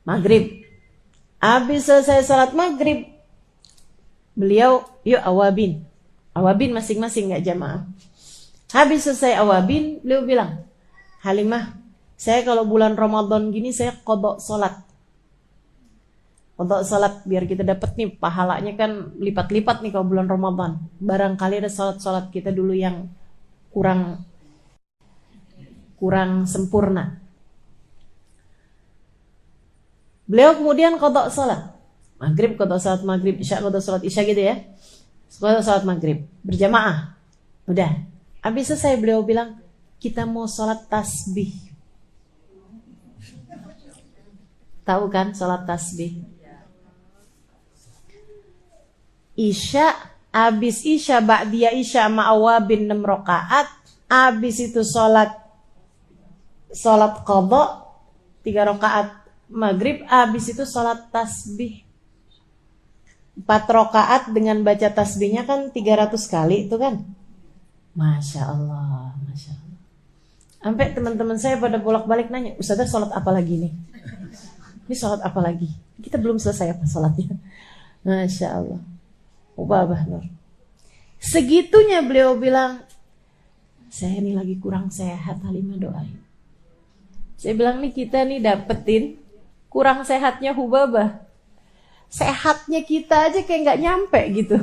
[SPEAKER 1] Maghrib, habis selesai sholat maghrib, beliau yuk awabin masing-masing nggak jamaah. Habis selesai awabin, beliau bilang, Halimah, saya kalau bulan Ramadan gini saya qadha sholat biar kita dapat nih pahalanya kan lipat-lipat nih kalau bulan Ramadan. Barangkali ada sholat kita dulu yang kurang sempurna. Beliau kemudian qadha sholat maghrib, qadha sholat maghrib, isya, qadha sholat isya gitu ya. Sholat maghrib berjamaah. Udah. Habis selesai beliau bilang, kita mau sholat tasbih. Tahu kan sholat tasbih? Isya, habis isya, ba'diyah isya sama awabin 6 rakaat. Habis itu sholat qadha 3 rakaat maghrib. Habis itu sholat tasbih 4 rakaat dengan baca tasbihnya kan 300 kali itu kan. Masya Allah, Masya Allah. Sampai teman-teman saya pada bolak-balik nanya, Ustazah sholat apa lagi nih? Ini sholat apa lagi? Kita belum selesai apa sholatnya. Masya Allah. Ubah Nur. Segitunya beliau bilang, saya ini lagi kurang sehat, Halimah doain. Saya bilang nih kita nih dapetin kurang sehatnya Hubabah. Sehatnya kita aja kayak gak nyampe gitu.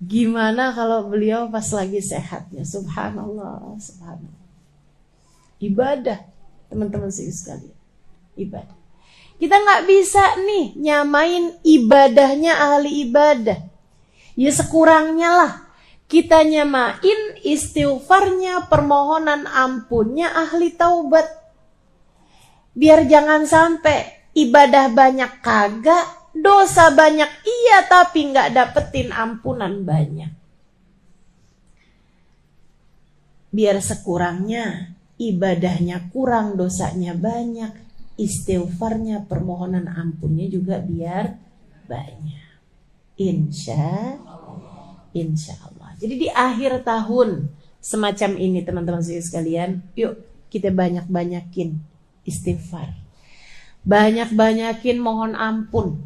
[SPEAKER 1] Gimana kalau beliau pas lagi sehatnya? Subhanallah, subhanallah. Ibadah, teman-teman sekalian. Ibadah. Kita gak bisa nih nyamain ibadahnya ahli ibadah. Ya sekurangnya lah kita nyamain istighfarnya, permohonan ampunnya ahli taubat. Biar jangan sampai ibadah banyak kagak, dosa banyak iya tapi gak dapetin ampunan banyak. Biar sekurangnya ibadahnya kurang, dosanya banyak, istighfarnya, permohonan ampunnya juga biar banyak. Insya Allah. Jadi di akhir tahun semacam ini teman-teman sekalian, yuk kita banyak-banyakin istighfar. Banyak-banyakin mohon ampun.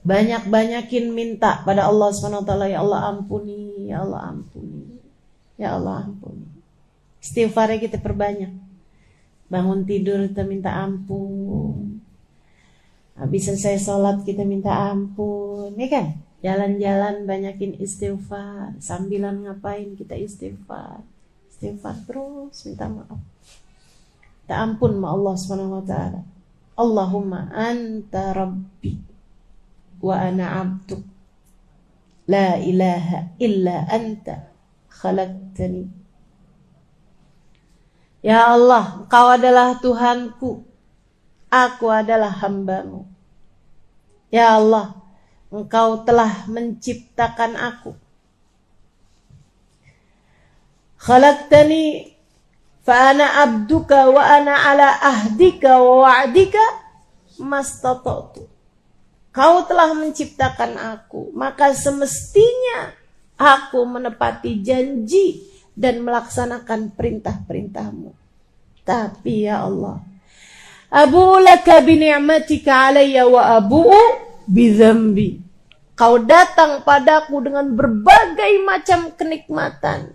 [SPEAKER 1] Banyak-banyakin minta pada Allah SWT, ya Allah ampuni, ya Allah ampuni. Ya Allah ampuni. Istighfarnya kita perbanyak. Bangun tidur kita minta ampun. Habis selesai sholat kita minta ampun. Ini kan? Jalan-jalan banyakin istighfar. Sambilan ngapain kita istighfar. Istighfar terus minta maaf. Minta ampun sama Allah SWT. Allahumma anta rabbi wa ana abduk. La ilaha illa anta khalaqtani. Ya Allah, Engkau adalah Tuhanku, aku adalah hambamu. Ya Allah, Engkau telah menciptakan aku. Khalaqtani fa ana abduka wa ana ala ahdika wa wa'dika mastata'tu. Kau telah menciptakan aku, maka semestinya aku menepati janji dan melaksanakan perintah-perintahmu. Tapi ya Allah, abu'u laka bi ni'matika alayya wa abu'u bi dzambi. Kau datang padaku dengan berbagai macam kenikmatan,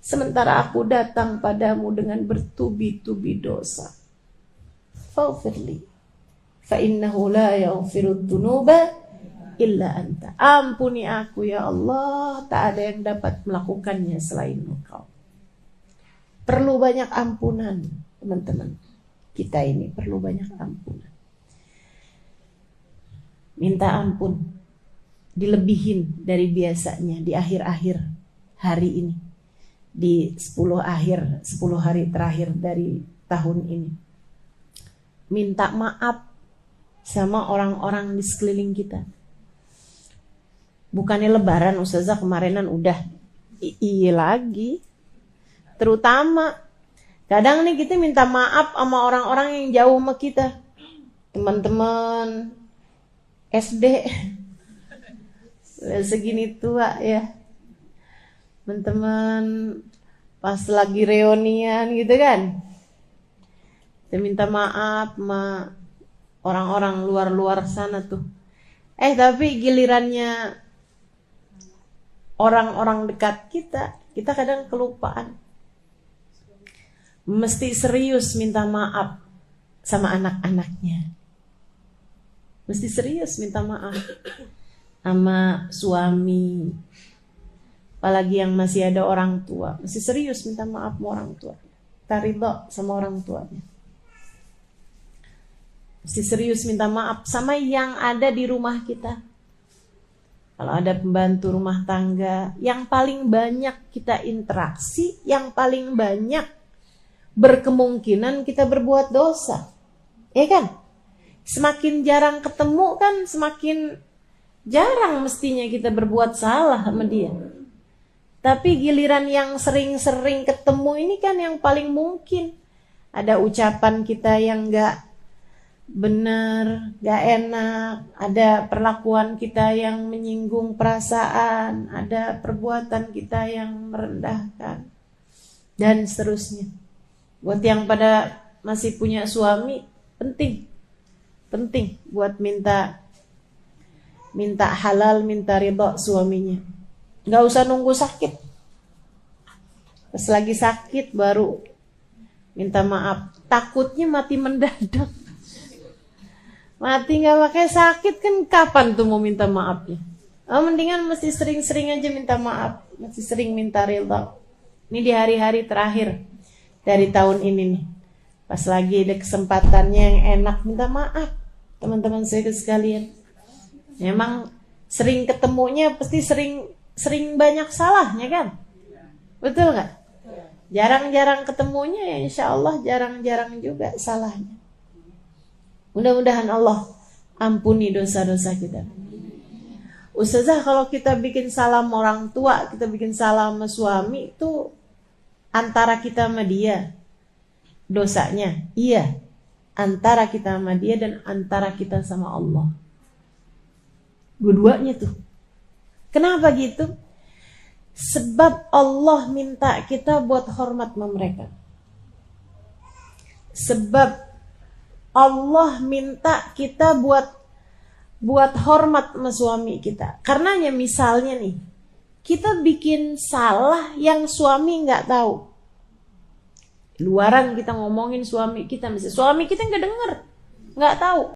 [SPEAKER 1] sementara aku datang padamu dengan bertubi-tubi dosa. Faghfirli fa innahu la yaghfiru dzunuba illa anta. Ampuni aku ya Allah, tak ada yang dapat melakukannya selain Engkau. Perlu banyak ampunan, teman-teman. Kita ini perlu banyak ampunan. Minta ampun, dilebihin dari biasanya di akhir-akhir hari ini. Di 10 hari terakhir dari tahun ini. Minta maaf sama orang-orang di sekeliling kita. Bukannya lebaran Ustazah kemarinan udah. Iya lagi. Terutama kadang nih kita minta maaf sama orang-orang yang jauh sama kita. Teman-teman SD segini tua ya. Teman-teman pas lagi reunian gitu kan. Kita minta maaf sama orang-orang luar-luar sana tuh. Tapi gilirannya orang-orang dekat kita kadang kelupaan. Mesti serius minta maaf sama anak-anaknya. Mesti serius minta maaf sama suami. Apalagi yang masih ada orang tua. Mesti serius minta maaf sama orang tua. Kita ridho sama orang tuanya. Mesti serius minta maaf sama yang ada di rumah kita. kalau ada pembantu rumah tangga, yang paling banyak kita interaksi, yang paling banyak berkemungkinan kita berbuat dosa. Ya kan? Semakin jarang ketemu kan semakin jarang mestinya kita berbuat salah sama dia. Tapi giliran yang sering-sering ketemu ini kan yang paling mungkin. Ada ucapan kita yang gak benar, gak enak. Ada perlakuan kita yang menyinggung perasaan. Ada perbuatan kita yang merendahkan. Dan seterusnya. Buat yang pada masih punya suami, penting buat minta halal, minta ridha suaminya. Gak usah nunggu sakit. Pas lagi sakit baru minta maaf. Takutnya mati mendadak. Mati gak pakai sakit kan kapan tuh mau minta maafnya? Mendingan mesti sering-sering aja minta maaf. Mesti sering minta ridha. Ini di hari-hari terakhir dari tahun ini nih. Pas lagi ada kesempatannya yang enak, minta maaf. Teman-teman saya sekalian. Memang sering ketemunya pasti sering banyak salahnya kan? Betul gak? Jarang-jarang ketemunya ya insya Allah jarang-jarang juga salahnya. Mudah-mudahan Allah ampuni dosa-dosa kita. Ustazah, kalau kita bikin salah sama orang tua, kita bikin salah sama suami, itu antara kita sama dia dosanya. Iya, antara kita sama dia dan antara kita sama Allah. Dua-duanya tuh. Kenapa gitu? Sebab Allah minta kita buat hormat sama mereka. Sebab Allah minta kita buat hormat sama suami kita. Karenanya misalnya nih, kita bikin salah yang suami nggak tahu. Luaran kita ngomongin suami kita, misalnya suami kita nggak denger, nggak tahu.